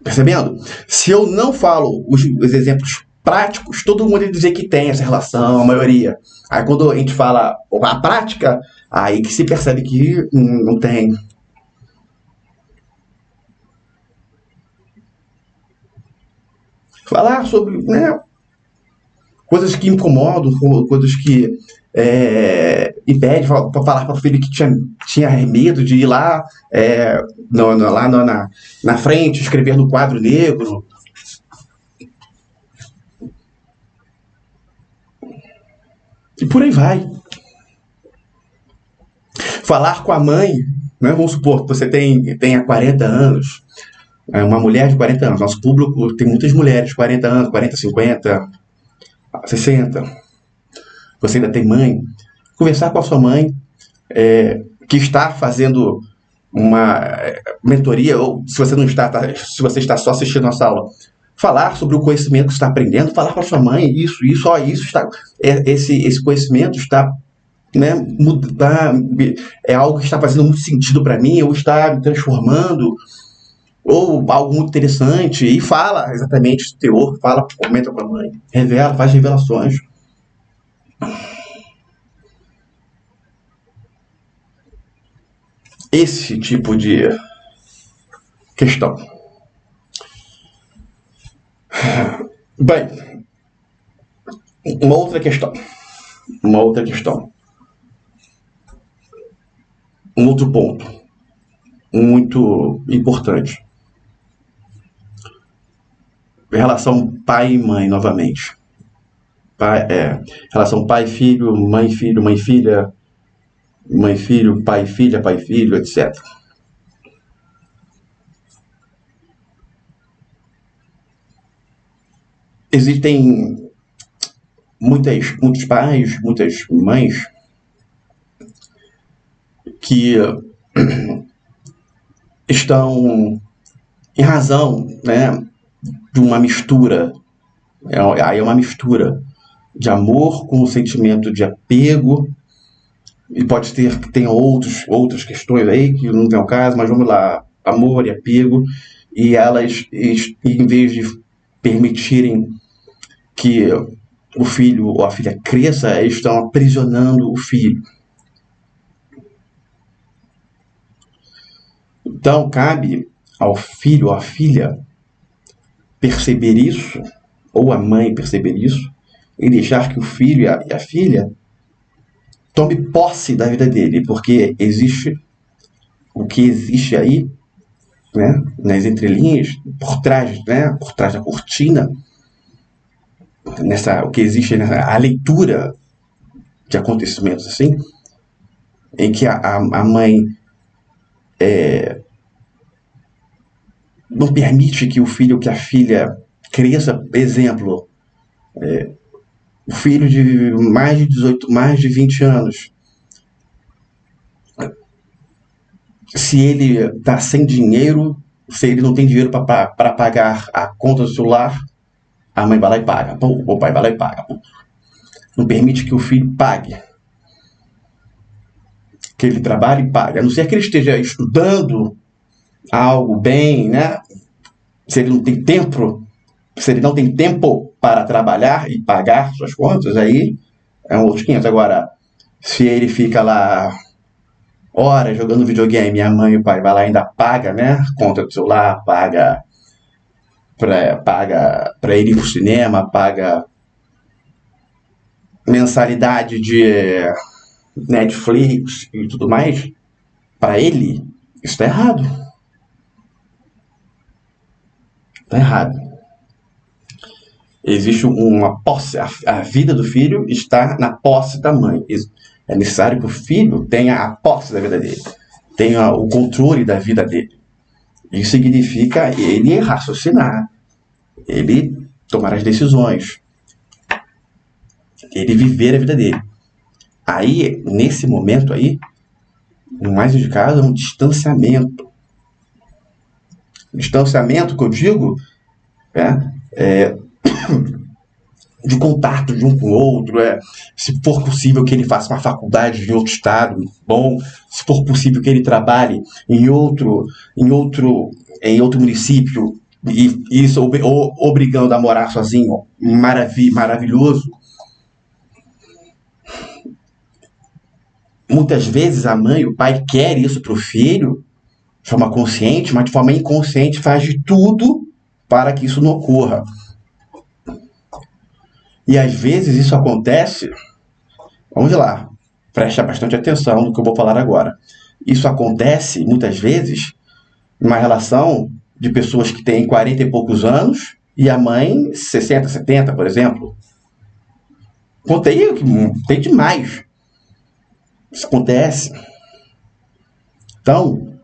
percebendo? Se eu não falo os exemplos práticos, todo mundo vai dizer que tem essa relação, a maioria. Aí quando a gente fala a prática, aí que se percebe que não tem. Falar sobre, né, coisas que incomodam, coisas que impede para falar para o filho que tinha medo de ir lá, na frente, escrever no quadro negro. E por aí vai. Falar com a mãe, né? Vamos supor que você tenha 40 anos, uma mulher de 40 anos. Nosso público tem muitas mulheres de 40 anos, 40, 50, 60. Você ainda tem mãe. Conversar com a sua mãe, que está fazendo uma mentoria, ou se você não está, se você está só assistindo a nossa aula, falar sobre o conhecimento que você está aprendendo, falar para sua mãe, isso está, esse conhecimento está, né, é algo que está fazendo muito sentido para mim, ou está me transformando, ou algo muito interessante, e fala exatamente o teor, comenta com a mãe, revela, faz revelações. Esse tipo de questão. Bem, uma outra questão. Um outro ponto muito importante. Relação pai e mãe, novamente. Relação pai-filho, mãe-filho, mãe-filha, mãe-filho, pai-filha, pai-filho, etc. Existem muitos pais, muitas mães que estão em razão, né, de uma mistura. Aí é uma mistura de amor com o sentimento de apego, e pode ter que tem outras questões aí que não tem o caso, mas vamos lá, amor e apego, e elas, em vez de permitirem que o filho ou a filha cresça, eles estão aprisionando o filho. Então, cabe ao filho ou à filha perceber isso, ou a mãe perceber isso, e deixar que o filho e a filha tome posse da vida dele, porque existe o que existe aí, né, nas entrelinhas, por trás da cortina, o que existe a leitura de acontecimentos assim, em que a mãe não permite que o filho ou que a filha cresça. Exemplo, o filho de mais de 18, mais de 20 anos, se ele está sem dinheiro, se ele não tem dinheiro para pagar a conta do celular, a mãe vai lá e paga, o pai vai lá e paga. Não permite que o filho pague, que ele trabalhe e pague, a não ser que ele esteja estudando algo bem, né? Se ele não tem tempo para trabalhar e pagar suas contas, aí é um outro 500. Agora, se ele fica lá horas jogando videogame, a mãe e o pai vai lá e ainda paga, né? Conta do celular, paga para ele ir pro cinema, paga mensalidade de Netflix e tudo mais, para ele, isso está errado. Está errado. Existe uma posse, a vida do filho está na posse da mãe. É necessário que o filho tenha a posse da vida dele, tenha o controle da vida dele. Isso significa ele raciocinar, ele tomar as decisões, ele viver a vida dele. Aí, nesse momento aí, o mais indicado é um distanciamento. Distanciamento que eu digo de contato de um com o outro, se for possível que ele faça uma faculdade em outro estado, bom, se for possível que ele trabalhe em outro município, e isso obrigando a morar sozinho, maravilhoso. Muitas vezes a mãe e o pai querem isso para o filho de forma consciente, mas de forma inconsciente faz de tudo para que isso não ocorra. E às vezes isso acontece, vamos lá, presta bastante atenção no que eu vou falar agora. Isso acontece muitas vezes numa relação de pessoas que têm 40 e poucos anos e a mãe 60, 70, por exemplo. Tem demais. Isso acontece. Então,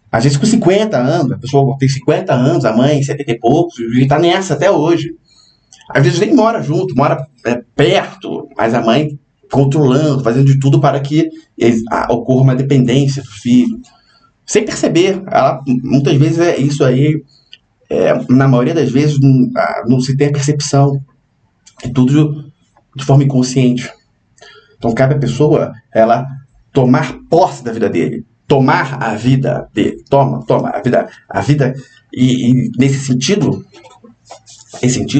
às vezes com 50 anos, a pessoa tem 50 anos, a mãe 70 e poucos, e está nessa até hoje. Às vezes nem mora junto, mora perto, mas a mãe controlando, fazendo de tudo para que ocorra uma dependência do filho. Sem perceber. Muitas vezes isso aí, na maioria das vezes, não se tem a percepção. É tudo de forma inconsciente. Então cabe a pessoa, ela tomar posse da vida dele. Tomar a vida dele. Toma a vida. E nesse sentido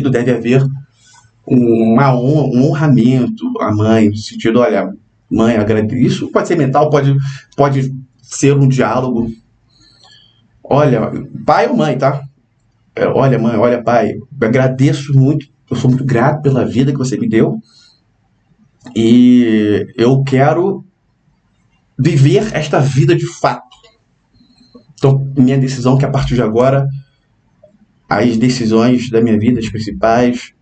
deve haver um honramento à mãe, no sentido, olha, mãe, agradeço. Isso pode ser mental, pode ser um diálogo. Olha, pai ou mãe, tá? Olha, mãe, olha, pai, eu agradeço muito, eu sou muito grato pela vida que você me deu e eu quero viver esta vida de fato. Então, minha decisão é que a partir de agora, as decisões da minha vida, as principais,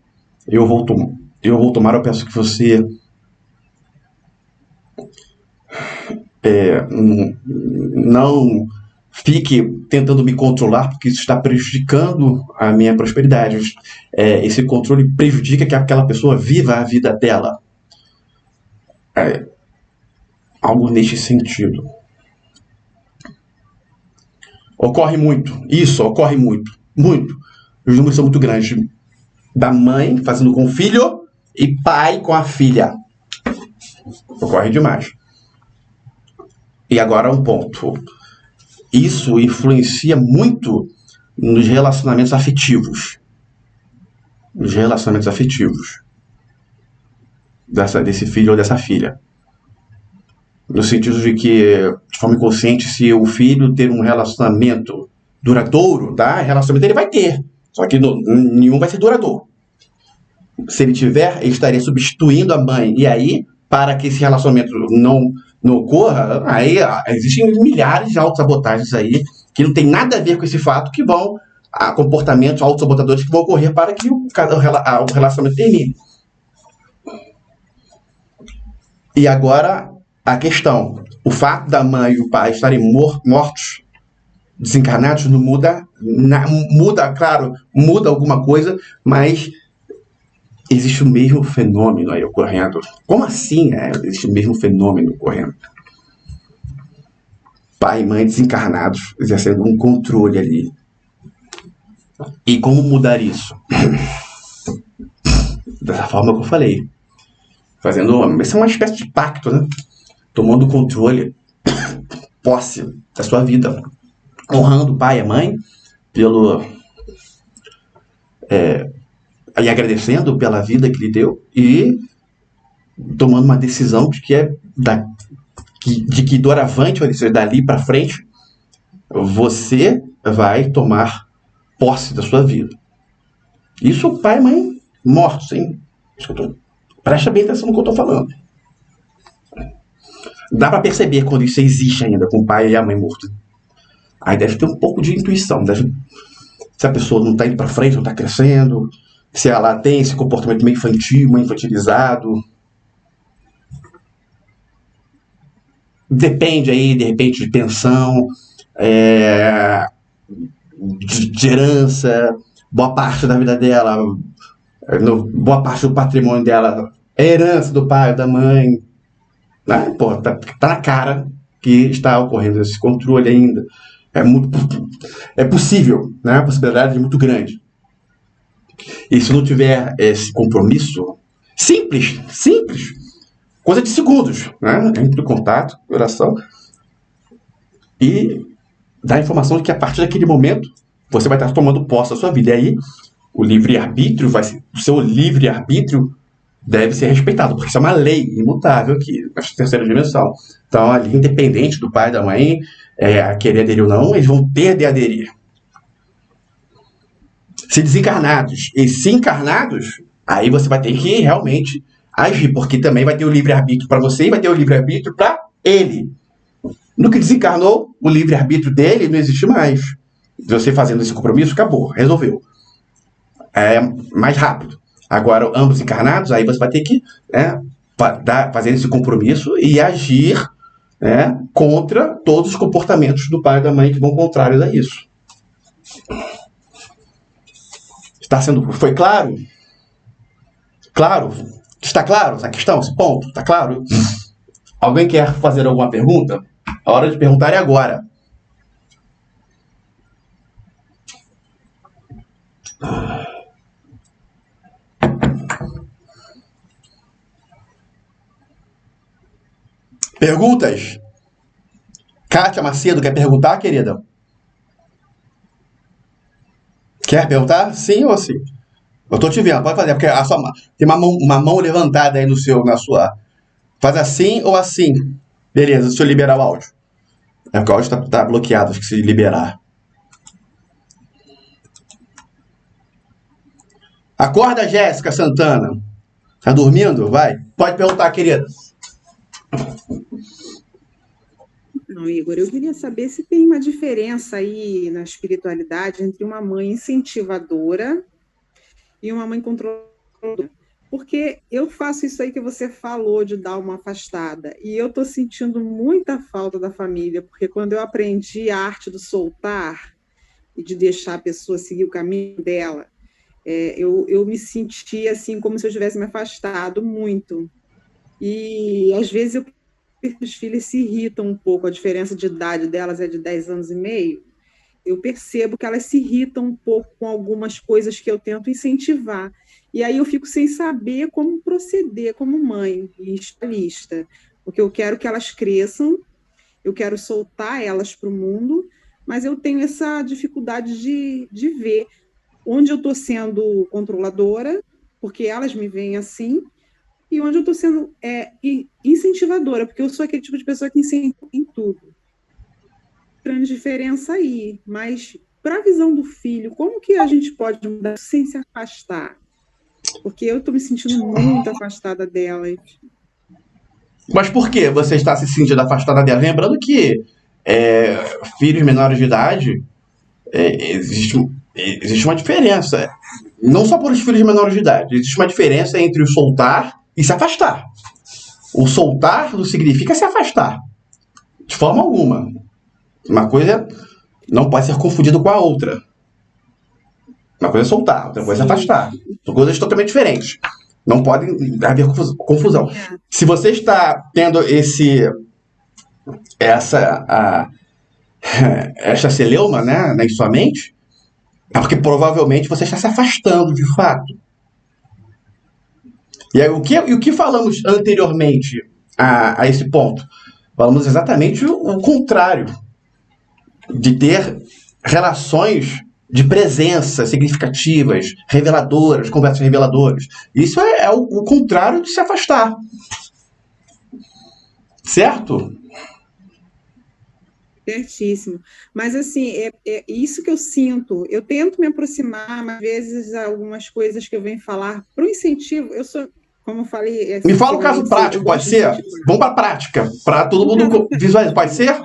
eu vou tomar. Eu peço que você não fique tentando me controlar, porque isso está prejudicando a minha prosperidade. Esse controle prejudica que aquela pessoa viva a vida dela. Algo neste sentido. Ocorre muito. Muito. Os números são muito grandes. Da mãe fazendo com o filho e pai com a filha. Ocorre demais. E agora um ponto. Isso influencia muito nos relacionamentos afetivos. Nos relacionamentos afetivos desse filho ou dessa filha. No sentido de que, de forma inconsciente, se o filho ter um relacionamento duradouro, tá? Relacionamento ele vai ter, só que nenhum vai ser duradouro. Se ele tiver, ele estaria substituindo a mãe. E aí, para que esse relacionamento não ocorra, aí existem milhares de autossabotagens aí que não tem nada a ver com esse fato, que vão a comportamentos autossabotadores que vão ocorrer para que o relacionamento termine. E agora, a questão. O fato da mãe e o pai estarem mortos, desencarnados, não muda, claro, muda alguma coisa, mas existe o mesmo fenômeno aí ocorrendo. Como assim, existe o mesmo fenômeno ocorrendo? Pai e mãe desencarnados, exercendo um controle ali. E como mudar isso? Dessa forma que eu falei. Isso é uma espécie de pacto, né? Tomando controle, posse da sua vida. Honrando o pai e a mãe e agradecendo pela vida que lhe deu e tomando uma decisão de que doravante, ou seja, dali para frente, você vai tomar posse da sua vida. Isso pai e mãe mortos, hein? Presta bem atenção no que eu estou falando. Dá para perceber quando isso existe ainda, com o pai e a mãe mortos. Aí deve ter um pouco de intuição. Se a pessoa não está indo para frente, não está crescendo, se ela tem esse comportamento meio infantil, meio infantilizado. Depende aí, de repente, de pensão, de herança, boa parte da vida dela, boa parte do patrimônio dela é herança do pai ou da mãe. Né? Pô, tá na cara que está ocorrendo esse controle ainda. É possível, né? A possibilidade é muito grande. E se não tiver esse compromisso, simples, coisa de segundos, né? Entre o contato, oração, e dá a informação de que a partir daquele momento você vai estar tomando posse da sua vida. E aí o seu livre-arbítrio deve ser respeitado, porque isso é uma lei imutável aqui, na terceira dimensão. Então, ali, independente do pai e da mãe, querer aderir ou não, eles vão ter de aderir. Se desencarnados e se encarnados, aí você vai ter que realmente agir, porque também vai ter o livre-arbítrio para você e vai ter o livre-arbítrio para ele. No que desencarnou, o livre-arbítrio dele não existe mais. Você fazendo esse compromisso, acabou, resolveu. É mais rápido. Agora, ambos encarnados, aí você vai ter que fazer esse compromisso e agir contra todos os comportamentos do pai e da mãe que vão contrários a isso. Foi claro? Claro? Está claro essa questão, esse ponto? Está claro? Alguém quer fazer alguma pergunta? A hora de perguntar é agora. Perguntas? Kátia Macedo, quer perguntar, querida? Quer perguntar? Sim ou sim? Eu tô te vendo, pode fazer, porque tem uma mão levantada aí na sua. Faz assim ou assim. Beleza, deixa eu liberar o áudio. É porque o áudio tá bloqueado, acho que se liberar. Acorda, Jéssica Santana. Tá dormindo? Vai. Pode perguntar, querida. Não, Igor, eu queria saber se tem uma diferença aí na espiritualidade entre uma mãe incentivadora e uma mãe controladora. Porque eu faço isso aí que você falou de dar uma afastada, e eu estou sentindo muita falta da família, porque quando eu aprendi a arte do soltar e de deixar a pessoa seguir o caminho dela, eu me senti assim como se eu tivesse me afastado muito. E às vezes as filhas se irritam um pouco, a diferença de idade delas é de 10 anos e meio, eu percebo que elas se irritam um pouco com algumas coisas que eu tento incentivar. E aí eu fico sem saber como proceder como mãe e especialista, porque eu quero que elas cresçam, eu quero soltar elas para o mundo, mas eu tenho essa dificuldade de ver onde eu estou sendo controladora, porque elas me veem assim, e onde eu estou sendo incentivadora, porque eu sou aquele tipo de pessoa que incentiva em tudo. Grande diferença aí, mas para a visão do filho, como que a gente pode mudar sem se afastar? Porque eu estou me sentindo muito afastada dela. Mas por que você está se sentindo afastada dela? Lembrando que filhos menores de idade, existe uma diferença. Não só por os filhos menores de idade. Existe uma diferença entre o soltar e se afastar. O soltar não significa se afastar. De forma alguma. Uma coisa não pode ser confundida com a outra. Uma coisa é soltar, outra coisa é afastar. São coisas totalmente diferentes. Não podem haver confusão. Se você está tendo essa celeuma, né, em sua mente, é porque provavelmente você está se afastando de fato. E aí, o que falamos anteriormente a esse ponto? Falamos exatamente o contrário. De ter relações de presença significativas, reveladoras, conversas reveladoras. Isso é o contrário de se afastar. Certo? Certíssimo. Mas, assim, é isso que eu sinto. Eu tento me aproximar, mas, às vezes, algumas coisas que eu venho falar para o incentivo, eu sou, como eu falei... Me fala um caso prático, pode ser? Vamos para a prática, para todo mundo visualizar. Pode ser?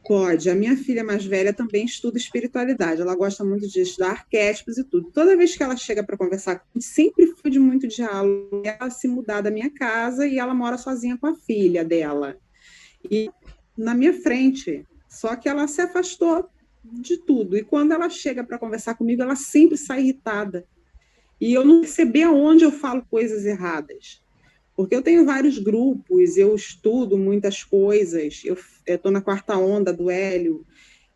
Pode. A minha filha mais velha também estuda espiritualidade. Ela gosta muito de estudar arquétipos e tudo. Toda vez que ela chega para conversar comigo, sempre foi de muito diálogo. Ela se mudar da minha casa e ela mora sozinha com a filha dela. E na minha frente. Só que ela se afastou de tudo. E quando ela chega para conversar comigo, ela sempre sai irritada. E eu não percebi aonde eu falo coisas erradas. Porque eu tenho vários grupos, eu estudo muitas coisas, eu estou na quarta onda do Hélio,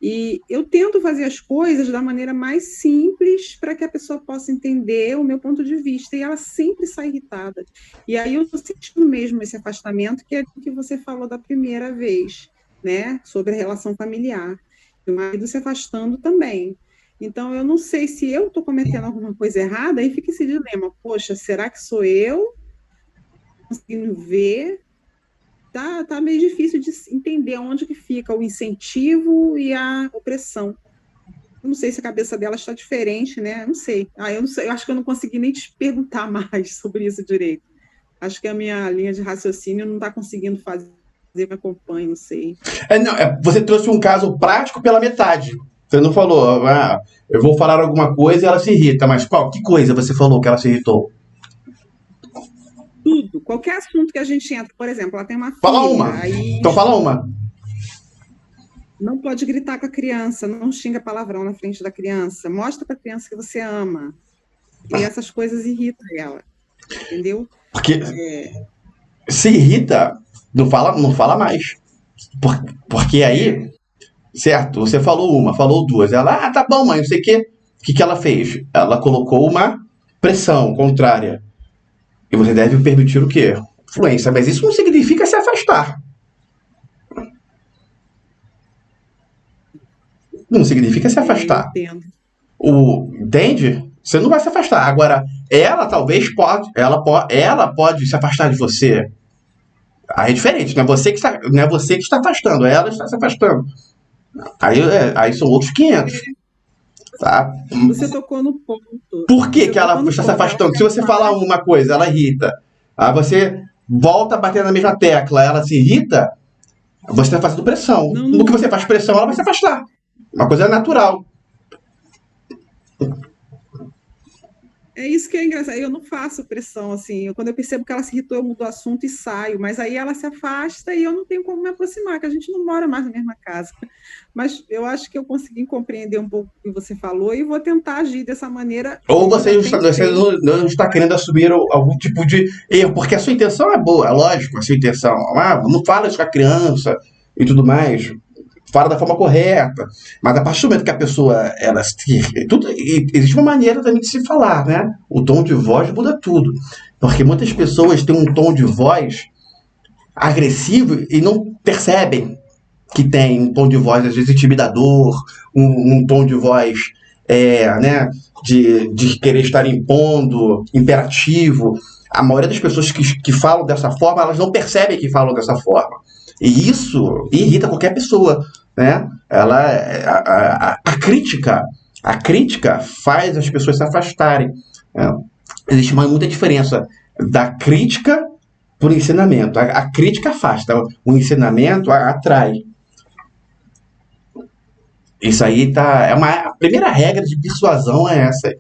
e eu tento fazer as coisas da maneira mais simples para que a pessoa possa entender o meu ponto de vista, e ela sempre sai irritada. E aí eu estou sentindo mesmo esse afastamento, que é o que você falou da primeira vez, né? Sobre a relação familiar. E o marido se afastando também. Então, eu não sei se eu estou cometendo alguma coisa errada, aí fica esse dilema, poxa, será que sou eu? Conseguindo ver, tá meio difícil de entender onde que fica o incentivo e a opressão. Eu não sei se a cabeça dela está diferente, né? Não sei. Eu não sei, eu acho que eu não consegui nem te perguntar mais sobre isso direito. Acho que a minha linha de raciocínio não está conseguindo fazer, me acompanha, não sei. Você trouxe um caso prático pela metade. Você não falou, eu vou falar alguma coisa e ela se irrita, mas que coisa você falou que ela se irritou? Tudo, qualquer assunto que a gente entra, por exemplo, ela tem uma filha. Fala uma. Então fala uma. Não pode gritar com a criança, não xinga palavrão na frente da criança, mostra para a criança que você ama. E essas coisas irritam ela, entendeu? Porque se irrita, não fala mais. Porque aí, certo, você falou uma, falou duas. Ela, tá bom, mãe, não sei o quê. O que ela fez? Ela colocou uma pressão contrária. E você deve permitir o quê? Influência. Mas isso não significa se afastar. Não significa se afastar. Entende? Você não vai se afastar. Agora, ela talvez pode. Ela pode se afastar de você. Aí é diferente. Não é você que está afastando. Ela está se afastando. Aí são outros 500. Tá? Você tocou no ponto. Por que ela está se afastando? Se você falar uma coisa, ela irrita. Aí você volta a bater na mesma tecla, ela se irrita, você está fazendo pressão. No que você faz pressão, ela vai se afastar. Uma coisa natural. É isso que é engraçado. Eu não faço pressão, assim. Quando eu percebo que ela se irritou, eu mudo o assunto e saio. Mas aí ela se afasta e eu não tenho como me aproximar, que a gente não mora mais na mesma casa. Mas eu acho que eu consegui compreender um pouco o que você falou e vou tentar agir dessa maneira. Ou você não está querendo assumir algum tipo de erro, porque a sua intenção é boa, é lógico, a sua intenção. Não fala isso com a criança e tudo mais. Fala da forma correta, mas a partir do momento que a pessoa existe uma maneira também de se falar, né? O tom de voz muda tudo, porque muitas pessoas têm um tom de voz agressivo e não percebem que tem um tom de voz, às vezes, intimidador, um tom de voz, né, de querer estar impondo, imperativo. A maioria das pessoas que falam dessa forma, elas não percebem que falam dessa forma. E isso irrita qualquer pessoa, né? A crítica faz as pessoas se afastarem. Né? Existe muita diferença da crítica por ensinamento. A crítica afasta, o ensinamento atrai. Isso aí a primeira regra de persuasão é essa.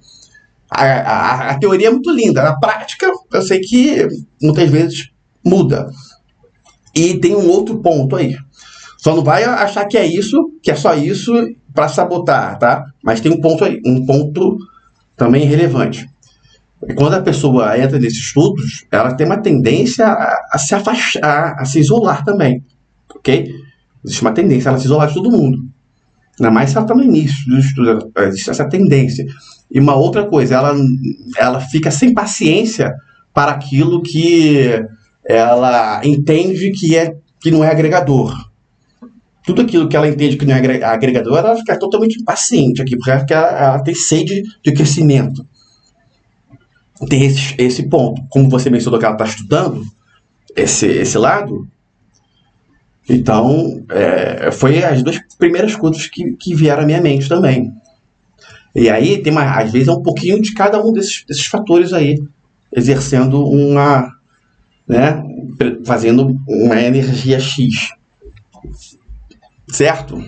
A teoria é muito linda, na prática eu sei que muitas vezes muda. E tem um outro ponto aí. Só não vai achar que é só isso para sabotar, tá? Mas tem um ponto aí, um ponto também relevante. Quando a pessoa entra nesses estudos, ela tem uma tendência a se afastar, a se isolar também, ok? Existe uma tendência a ela se isolar de todo mundo. Ainda mais se ela está no início do estudo, existe essa tendência. E uma outra coisa, ela fica sem paciência para aquilo que ela entende que não é agregador. Tudo aquilo que ela entende que não é agregador, ela fica totalmente impaciente aqui, porque ela tem sede de crescimento. Tem esse ponto. Como você mencionou que ela está estudando, esse lado, então, foi as duas primeiras coisas que vieram à minha mente também. E aí, às vezes, é um pouquinho de cada um desses fatores aí, exercendo né, fazendo uma energia X. Certo?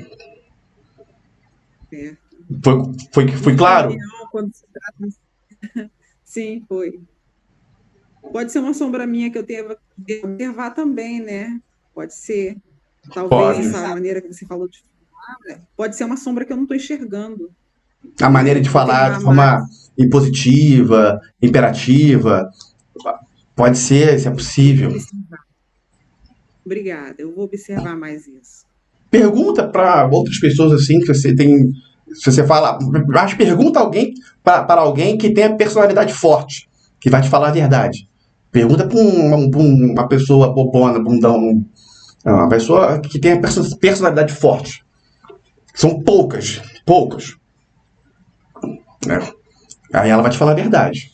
Foi claro? Sim, foi. Pode ser uma sombra minha que eu tenho que observar também, né? Pode ser. Talvez essa maneira que você falou de falar, pode ser uma sombra que eu não estou enxergando. A maneira de falar de forma impositiva, imperativa. Pode ser, se é possível. Obrigada, eu vou observar mais isso. Pergunta para outras pessoas assim que você tem. Se você fala. Mas pergunta para alguém que tenha personalidade forte, que vai te falar a verdade. Pergunta para uma pessoa bobona, bundão. Uma pessoa que tenha personalidade forte. São poucas. Aí ela vai te falar a verdade.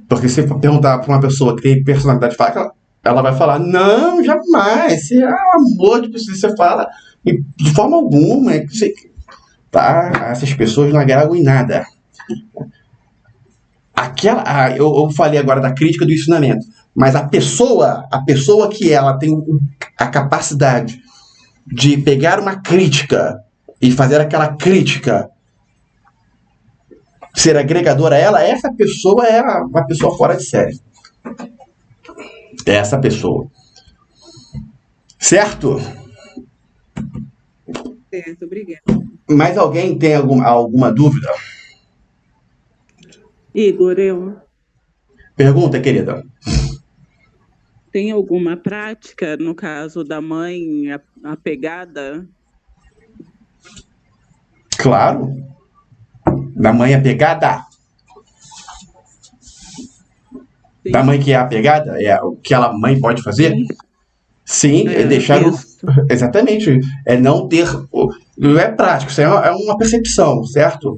Porque se você perguntar para uma pessoa que tem personalidade forte, ela vai falar, não, jamais, é um amor de pessoa, você fala de forma alguma, tá? Essas pessoas não agregam em nada. Eu falei agora da crítica do ensinamento, mas a pessoa que ela tem a capacidade de pegar uma crítica e fazer aquela crítica ser agregadora a ela, essa pessoa é uma pessoa fora de série. Essa pessoa. Certo? Certo, obrigada. Mais alguém tem alguma dúvida? Igor, eu Pergunta, querida. tem alguma prática, no caso da mãe apegada? Claro. Da mãe apegada. Sim. Da mãe que é apegada, é o que a mãe pode fazer? Sim, deixar exatamente. É não ter. Não é prático, isso é uma percepção, certo?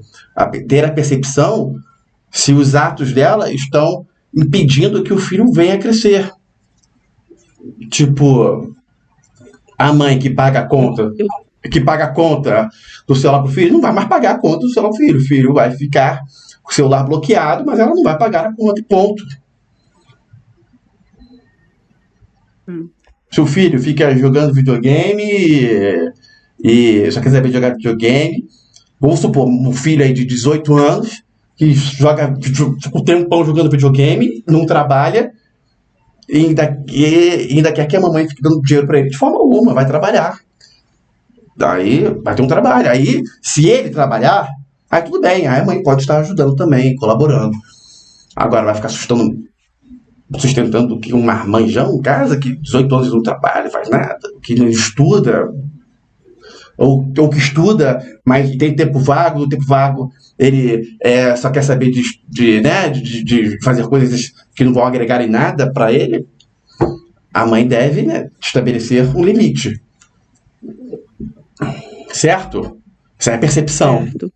Ter a percepção se os atos dela estão impedindo que o filho venha a crescer. Tipo, a mãe que paga a conta. Que paga a conta do celular pro filho, não vai mais pagar a conta do celular pro filho. O filho vai ficar com o celular bloqueado, mas ela não vai pagar a conta e ponto. Se o filho fica jogando videogame e só quer saber de jogar videogame, vamos supor, um filho aí de 18 anos que joga um tempão jogando videogame, não trabalha, e ainda quer que a mamãe fique dando dinheiro para ele. De forma alguma, vai trabalhar. Aí vai ter um trabalho. Aí, se ele trabalhar, aí tudo bem. Aí a mãe pode estar ajudando também, colaborando. Agora vai ficar sustentando que um marmanjão em casa, que 18 anos não trabalha, faz nada, que não estuda, ou que estuda, mas tem tempo vago, ele só quer saber de fazer coisas que não vão agregar em nada para ele. a mãe deve, né, estabelecer um limite. Certo? Isso é a percepção. Certo.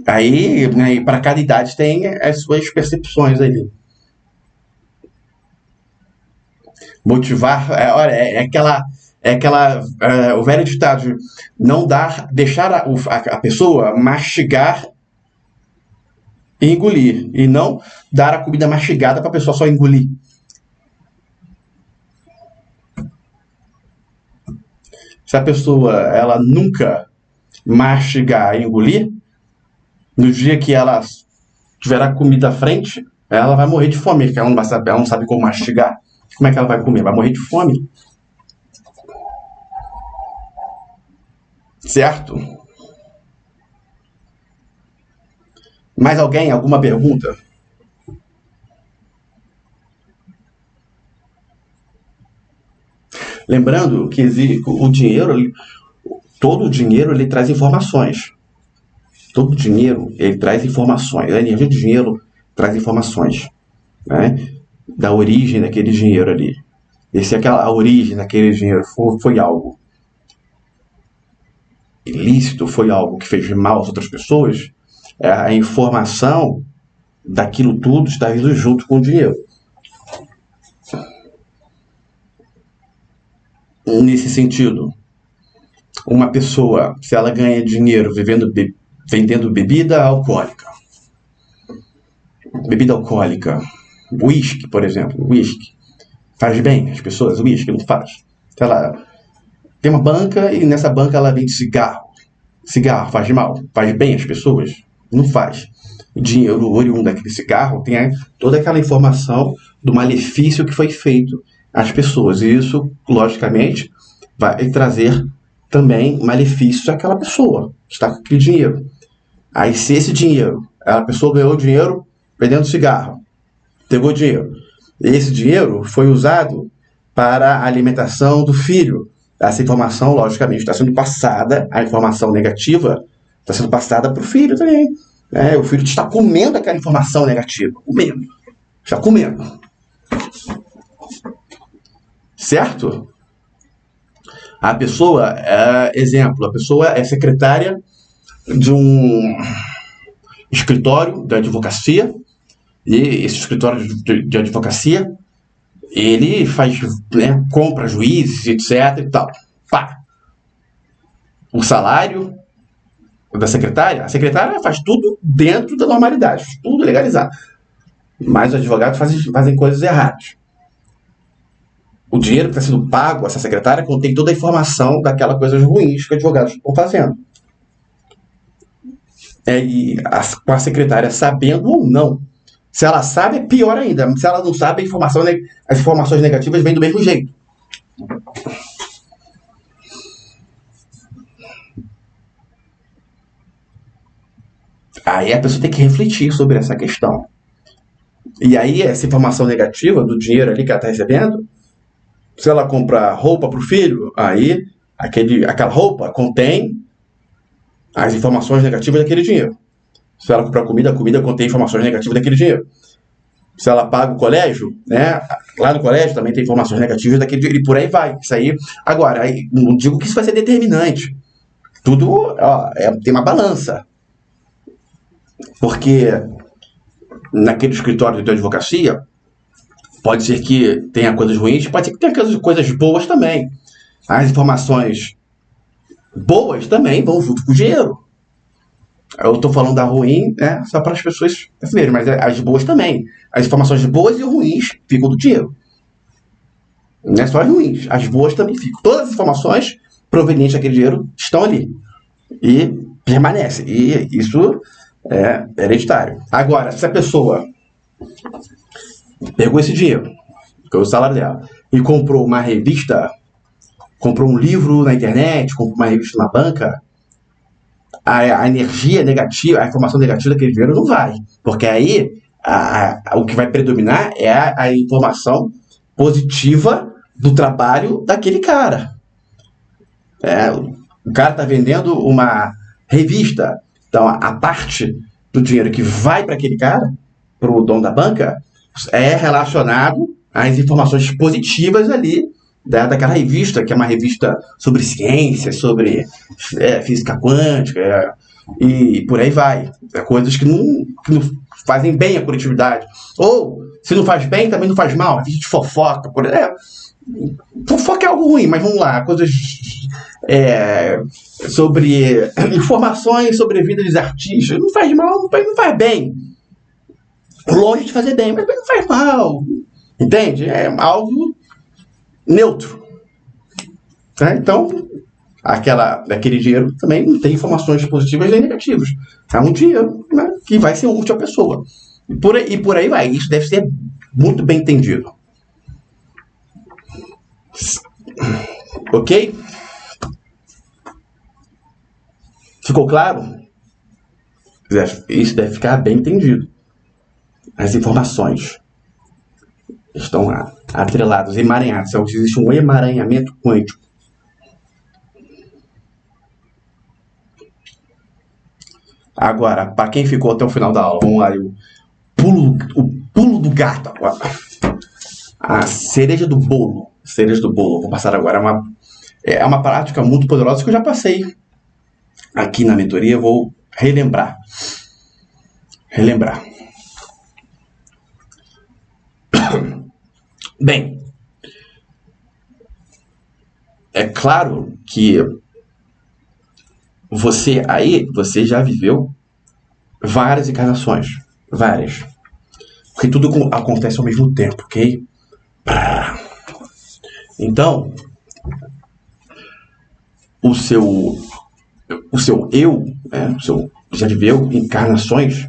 Aí, né, para cada idade tem as suas percepções ali. Motivar, olha, o velho ditado de não deixar a pessoa mastigar e engolir, e não dar a comida mastigada para a pessoa só engolir. Se a pessoa ela nunca mastigar e engolir, no dia que ela tiver a comida à frente, ela vai morrer de fome, porque ela não sabe como mastigar. Como é que ela vai comer? Vai morrer de fome. Certo? Mais alguém? Alguma pergunta? Lembrando que o dinheiro, todo o dinheiro ele traz informações. Todo dinheiro ele traz informações. A energia do dinheiro traz informações, né? Da origem daquele dinheiro ali. E se a origem daquele dinheiro foi algo ilícito, foi algo que fez mal às outras pessoas, a informação daquilo tudo está vindo junto com o dinheiro. Nesse sentido, uma pessoa, se ela ganha dinheiro vendendo bebida alcoólica, uísque, por exemplo, uísque, faz bem as pessoas, uísque não faz. Ela tem uma banca e nessa banca ela vende cigarro faz mal, faz bem as pessoas? Não faz. O dinheiro oriundo daquele cigarro tem toda aquela informação do malefício que foi feito às pessoas, e isso, logicamente, vai trazer também malefícios àquela pessoa que está com aquele dinheiro. Aí se esse dinheiro, a pessoa ganhou dinheiro vendendo cigarro, pegou dinheiro, esse dinheiro foi usado para a alimentação do filho. Essa informação, logicamente, está sendo passada, a informação negativa está sendo passada para o filho também. O filho está comendo aquela informação negativa. Está comendo. Certo? A pessoa, exemplo, a pessoa é secretária de um escritório de advocacia, e esse escritório de advocacia, ele faz, né, compra juízes, etc e tal. Pá. O salário da secretária, a secretária faz tudo dentro da normalidade, tudo legalizado. Mas os advogados fazem coisas erradas. O dinheiro que está sendo pago a essa secretária contém toda a informação daquelas coisas ruins que os advogados estão fazendo. Com a secretária sabendo ou não. Se ela sabe, é pior ainda. Se ela não sabe, as informações negativas vêm do mesmo jeito. Aí a pessoa tem que refletir sobre essa questão. E aí, essa informação negativa do dinheiro ali que ela está recebendo, se ela comprar roupa para o filho, aí aquela roupa contém as informações negativas daquele dinheiro. Se ela comprar comida, a comida contém informações negativas daquele dinheiro. Se ela paga o colégio, né, lá no colégio também tem informações negativas daquele dinheiro, e por aí vai. Isso aí, agora, não digo que isso vai ser determinante. Tudo tem uma balança. Porque naquele escritório de advocacia, pode ser que tenha coisas ruins, pode ser que tenha coisas boas também. As informações boas também vão junto com o dinheiro. Eu estou falando da ruim, né, só para as pessoas perceberem, mas as boas também. As informações boas e ruins ficam do dinheiro. Não é só as ruins, as boas também ficam. Todas as informações provenientes daquele dinheiro estão ali. E permanecem. E isso é hereditário. Agora, se a pessoa pegou esse dinheiro, que é o salário dela, e comprou uma revista, comprou um livro na internet, comprou uma revista na banca, a energia negativa, a informação negativa daquele dinheiro não vai. Porque aí o que vai predominar é a informação positiva do trabalho daquele cara. O cara está vendendo uma revista, então a parte do dinheiro que vai para aquele cara, para o dono da banca, é relacionado às informações positivas ali daquela revista, que é uma revista sobre ciência, sobre física quântica, e por aí vai. Coisas que não fazem bem à coletividade. Ou, se não faz bem, também não faz mal. A gente fofoca. Fofoca é algo ruim, mas vamos lá. Coisas sobre informações sobre a vida dos artistas. Não faz mal, não faz bem. Longe de fazer bem, mas não faz mal. Entende? É algo neutro. Tá? Então, aquele dinheiro também não tem informações positivas nem negativas. É um dinheiro, né, que vai ser útil à pessoa. E por aí vai. Isso deve ser muito bem entendido. Ok? Ficou claro? Isso deve ficar bem entendido. As informações estão atreladas, emaranhadas. Então, existe um emaranhamento quântico. Agora, para quem ficou até o final da aula, vamos lá, o pulo do gato agora. A cereja do bolo. Cereja do bolo. Vou passar agora. É uma prática muito poderosa que eu já passei aqui na mentoria. Vou relembrar. Bem, é claro que você já viveu várias encarnações. Várias. Porque tudo acontece ao mesmo tempo, ok? Então, o seu eu, já viveu encarnações,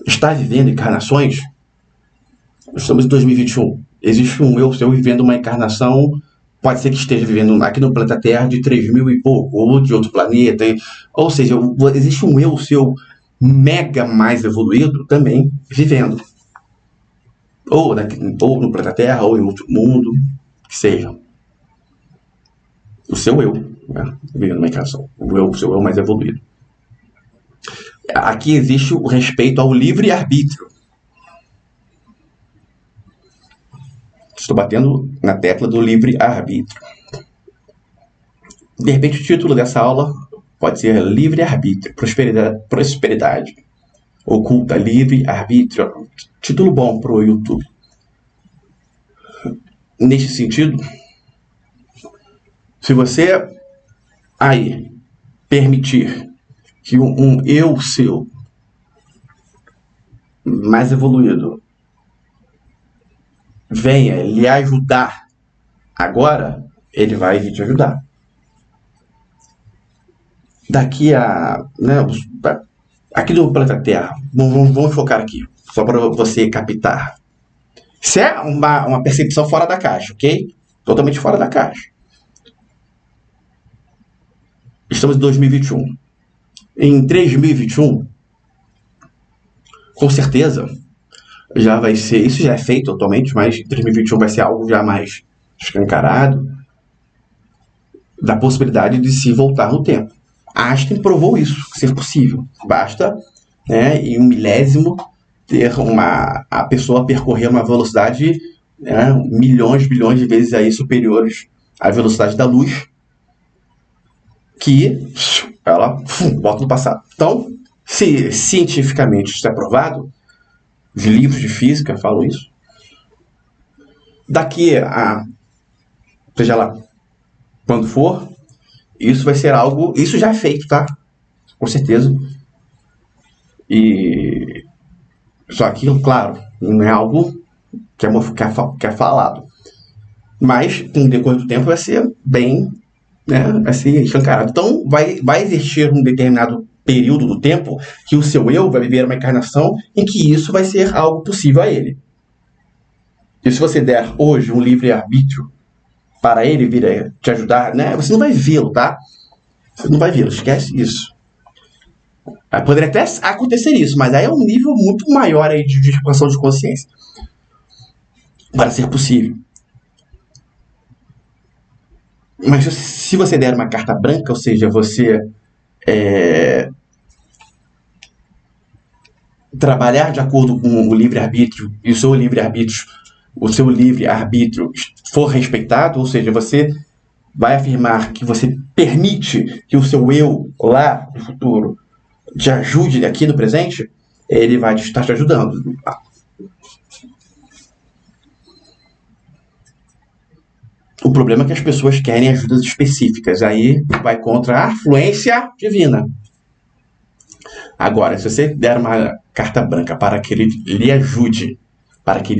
está vivendo encarnações. Estamos em 2021. Existe um eu seu vivendo uma encarnação, pode ser que esteja vivendo aqui no planeta Terra de 3.000 e pouco, ou de outro planeta. Ou seja, existe um eu seu mega mais evoluído também vivendo. Ou no planeta Terra, ou em outro mundo, que seja. O seu eu, né, vivendo uma encarnação. O seu eu mais evoluído. Aqui existe o respeito ao livre-arbítrio. Estou batendo na tecla do livre-arbítrio. De repente, o título dessa aula pode ser livre-arbítrio, prosperidade oculta, livre-arbítrio. Título bom para o YouTube. Neste sentido, se você aí permitir que um eu seu mais evoluído venha lhe ajudar agora, ele vai vir te ajudar. Daqui aqui do planeta Terra, vamos focar aqui, só para você captar. Isso é uma percepção fora da caixa, ok? Totalmente fora da caixa. Estamos em 2021. Em 2021, com certeza, já vai ser, isso já é feito atualmente, mas em 2021 vai ser algo já mais escancarado, da possibilidade de se voltar no tempo. Einstein provou isso, ser possível. Basta, em 1/1000 ter a pessoa percorrer uma velocidade milhões, bilhões de vezes aí superiores à velocidade da luz, que ela volta no passado. Então, se cientificamente isso é provado, os livros de física falam isso, daqui seja lá quando for, isso vai ser algo, isso já é feito, tá? Com certeza. E só que, claro, não é algo que é falado. Mas, com o decorrer do tempo, vai ser bem, vai ser escancarado. Então, vai existir um determinado período do tempo que o seu eu vai viver uma encarnação em que isso vai ser algo possível a ele. E se você der hoje um livre-arbítrio para ele vir te ajudar, você não vai vê-lo, tá? Você não vai vê-lo, esquece isso. Poderia até acontecer isso, mas aí é um nível muito maior aí de expansão de consciência para ser possível. Mas se você der uma carta branca, ou seja, você trabalhar de acordo com o livre-arbítrio e o seu livre-arbítrio for respeitado, ou seja, você vai afirmar que você permite que o seu eu lá no futuro te ajude aqui no presente, ele vai estar te ajudando. O problema é que as pessoas querem ajudas específicas, aí vai contra a fluência divina. Agora, se você der uma carta branca para que ele lhe ajude, para que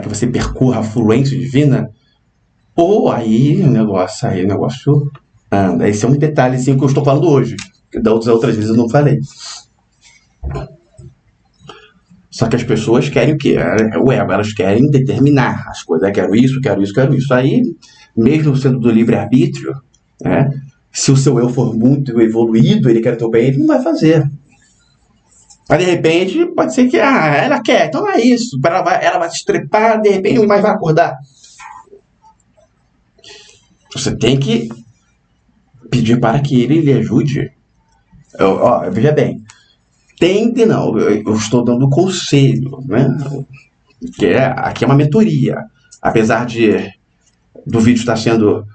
você percorra a fluência divina, aí o negócio anda. Esse é um detalhezinho que eu estou falando hoje, que das outras vezes eu não falei. Só que as pessoas querem o quê? O ego, elas querem determinar as coisas. Quero isso. Aí, mesmo sendo do livre-arbítrio, né, se o seu eu for muito evoluído, ele quer o teu bem, ele não vai fazer. Mas, de repente, pode ser que ela quer, então é isso. Ela vai se estrepar, de repente, mas vai acordar. Você tem que pedir para que ele lhe ajude. Veja bem. Tente não, eu estou dando conselho, né? Aqui é uma mentoria. Apesar do vídeo estar sendo...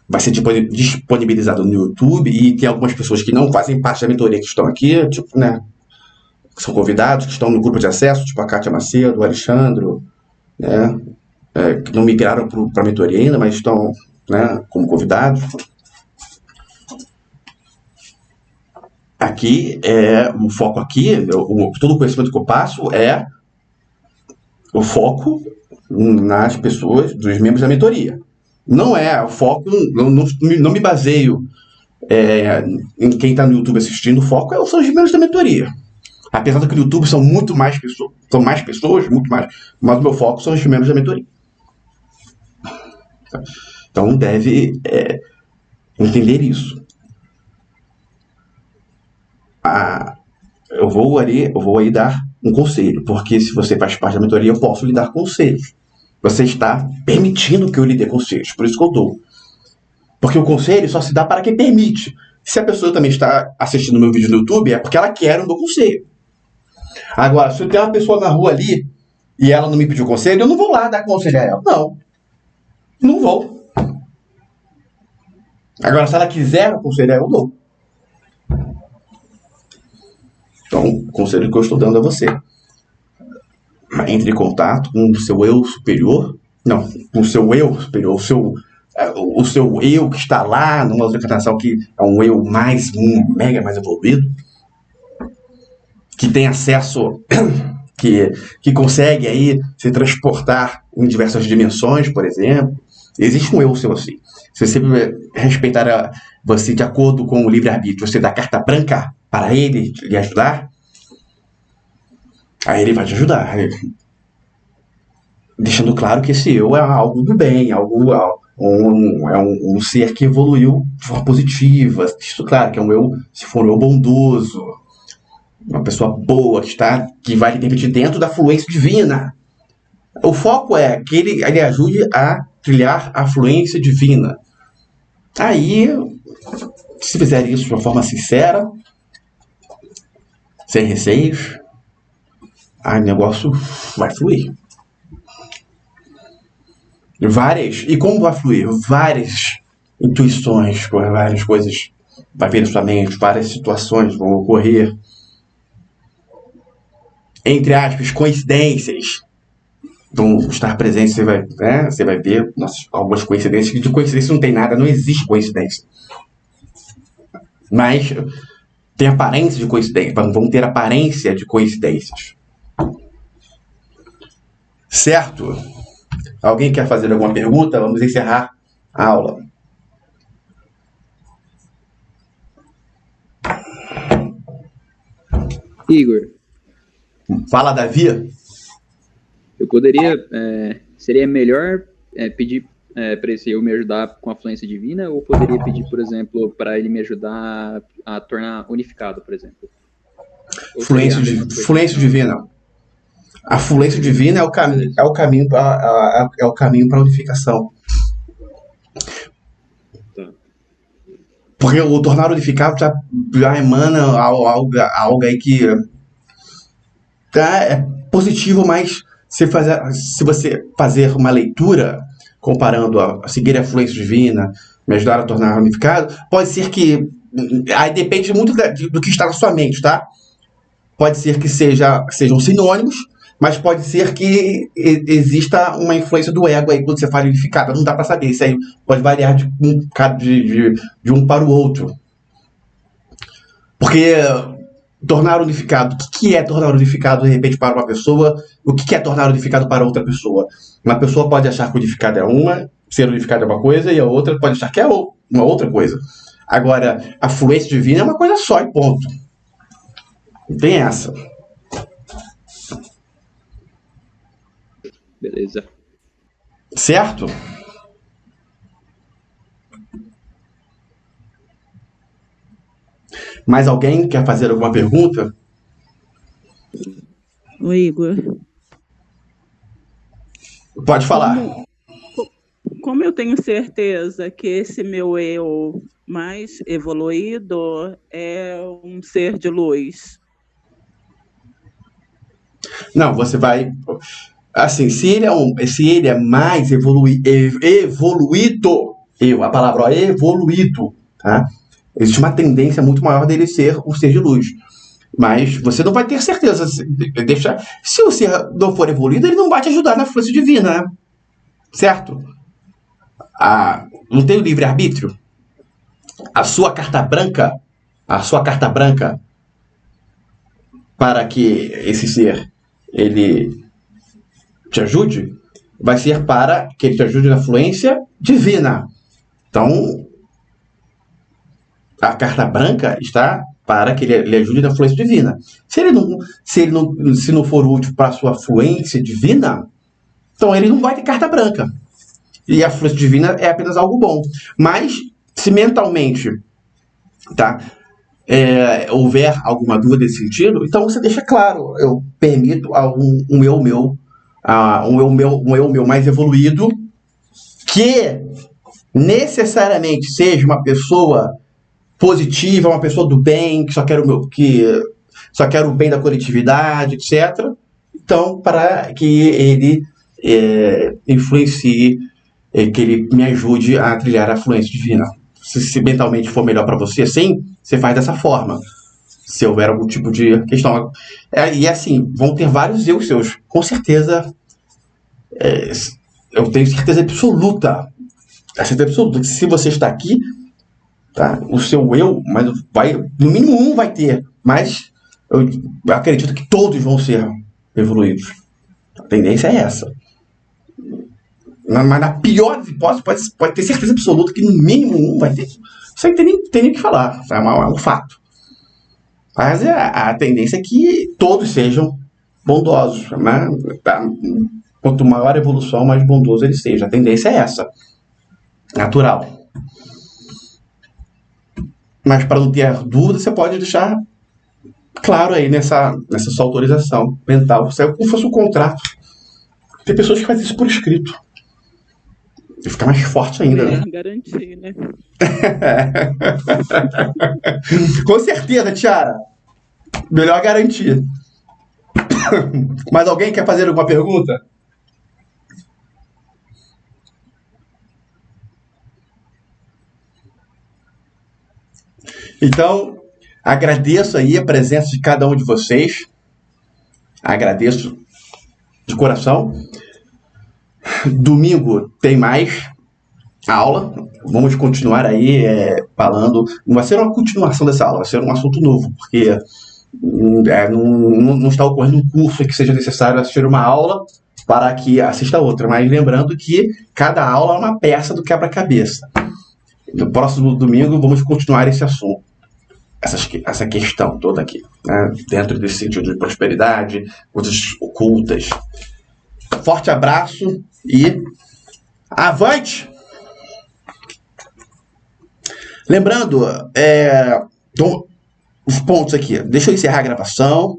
vai ser disponibilizado no YouTube e tem algumas pessoas que não fazem parte da mentoria que estão aqui, tipo, né? Que são convidados, que estão no grupo de acesso, tipo a Kátia Macedo, o Alexandre, né? Que não migraram para a mentoria ainda, mas estão, né, como convidados. Aqui, o foco aqui, todo o conhecimento que eu passo é o foco nas pessoas, dos membros da mentoria. Não é o foco, não me baseio em quem está no YouTube assistindo, o foco são os membros da mentoria. Apesar de que no YouTube são mais pessoas, mas o meu foco são os membros da mentoria. Então deve entender isso. Eu vou aí dar um conselho, porque se você faz parte da mentoria, eu posso lhe dar conselhos. Você está permitindo que eu lhe dê conselhos, por isso que eu dou. Porque o conselho só se dá para quem permite. Se a pessoa também está assistindo o meu vídeo no YouTube, é porque ela quer o meu conselho. Agora, se eu tenho uma pessoa na rua ali e ela não me pediu conselho, eu não vou lá dar conselho a ela. Não vou. Agora, se ela quiser aconselhar, eu dou. Então, o conselho que eu estou dando a você: entre em contato com o seu eu superior. Não, com o seu eu superior, o seu eu que está lá numa outra encarnação, que é um eu mega mais evoluído, que tem acesso, que consegue aí se transportar em diversas dimensões, por exemplo. Existe um eu seu assim. Se você respeitar você de acordo com o livre-arbítrio, você dá carta branca para ele lhe ajudar, aí ele vai te ajudar. Deixando claro que esse eu é algo do bem, um ser que evoluiu de forma positiva. Isso, claro, que é um eu, se for um eu bondoso, uma pessoa boa, que vai lhe permitir dentro da fluência divina. O foco é que ele ajude a trilhar a fluência divina. Aí, se fizer isso de uma forma sincera, sem receios, aí o negócio vai fluir. E como vai fluir? Várias intuições, várias coisas vai vir na sua mente, várias situações vão ocorrer. Entre aspas, coincidências vão estar presentes, você vai ver algumas coincidências, que de coincidência não tem nada, não existe coincidência. Mas tem aparência de coincidência, vão ter aparência de coincidências. Certo? Alguém quer fazer alguma pergunta? Vamos encerrar a aula. Igor. Fala, Davi. Eu poderia... seria melhor pedir para esse eu me ajudar com a fluência divina, ou poderia pedir, por exemplo, para ele me ajudar a tornar unificado, por exemplo? Fluência divina. A fluência divina é o caminho para a unificação. Tá. Porque o tornar unificado já emana algo aí que é positivo, mas se você fazer uma leitura comparando a seguir a fluência divina, me ajudar a tornar unificado, pode ser que, aí depende muito do que está na sua mente, tá? Pode ser que sejam sinônimos, mas pode ser que exista uma influência do ego aí quando você fala unificado. Não dá para saber, isso aí pode variar de um para o outro. Porque tornar unificado, o que é tornar unificado de repente para uma pessoa, o que é tornar unificado para outra pessoa? Uma pessoa pode achar que unificado é ser unificado é uma coisa, e a outra pode achar que é uma outra coisa. Agora, a fluência divina é uma coisa só e ponto. Não tem essa. Beleza. Certo? Mais alguém quer fazer alguma pergunta? Ô, Igor. Pode falar. Como eu tenho certeza que esse meu eu mais evoluído é um ser de luz? Não, você vai... Assim, se ele é mais evoluído, a palavra evoluído, tá? Existe uma tendência muito maior dele ser um ser de luz. Mas você não vai ter certeza. Se o ser não for evoluído, ele não vai te ajudar na força divina, né? Certo? Não tem o livre-arbítrio? A sua carta branca para que esse ser ele te ajude, vai ser para que ele te ajude na fluência divina. Então, a carta branca está para que ele ajude na fluência divina. Se não for útil para a sua fluência divina, então ele não vai ter carta branca. E a fluência divina é apenas algo bom. Mas, se mentalmente, tá, houver alguma dúvida nesse sentido, então você deixa claro, eu permito um eu meu mais evoluído, que necessariamente seja uma pessoa positiva, uma pessoa do bem, que só quer o bem da coletividade, etc. Então, para que ele influencie, que ele me ajude a trilhar a fluência divina. Se mentalmente for melhor para você, sim, você faz dessa forma. Se houver algum tipo de questão. E assim, vão ter vários eu seus. Com certeza, eu tenho certeza absoluta. Que se você está aqui, tá, o seu eu, no mínimo um vai ter. Mas eu acredito que todos vão ser evoluídos. A tendência é essa. Mas na pior hipótese, pode ter certeza absoluta que no mínimo um vai ter. Isso aí tem nem o que falar. É um fato. Mas a tendência é que todos sejam bondosos. Né? Quanto maior a evolução, mais bondoso ele seja. A tendência é essa. Natural. Mas para não ter dúvida, você pode deixar claro aí nessa sua autorização mental. Isso é como se fosse um contrato. Tem pessoas que fazem isso por escrito. E fica mais forte ainda. Né? Garantir, né? Com certeza, Tiara. Melhor garantir. Mas alguém quer fazer alguma pergunta? Então, agradeço aí a presença de cada um de vocês. Agradeço de coração. Domingo tem mais aula. Vamos continuar aí falando. Não vai ser uma continuação dessa aula, vai ser um assunto novo, porque não está ocorrendo um curso que seja necessário assistir uma aula para que assista outra. Mas lembrando que cada aula é uma peça do quebra-cabeça. No próximo domingo vamos continuar esse assunto. Essa questão toda aqui, né? Dentro desse sentido de prosperidade, coisas ocultas. Forte abraço e avante! Lembrando, então, os pontos aqui. Deixa eu encerrar a gravação.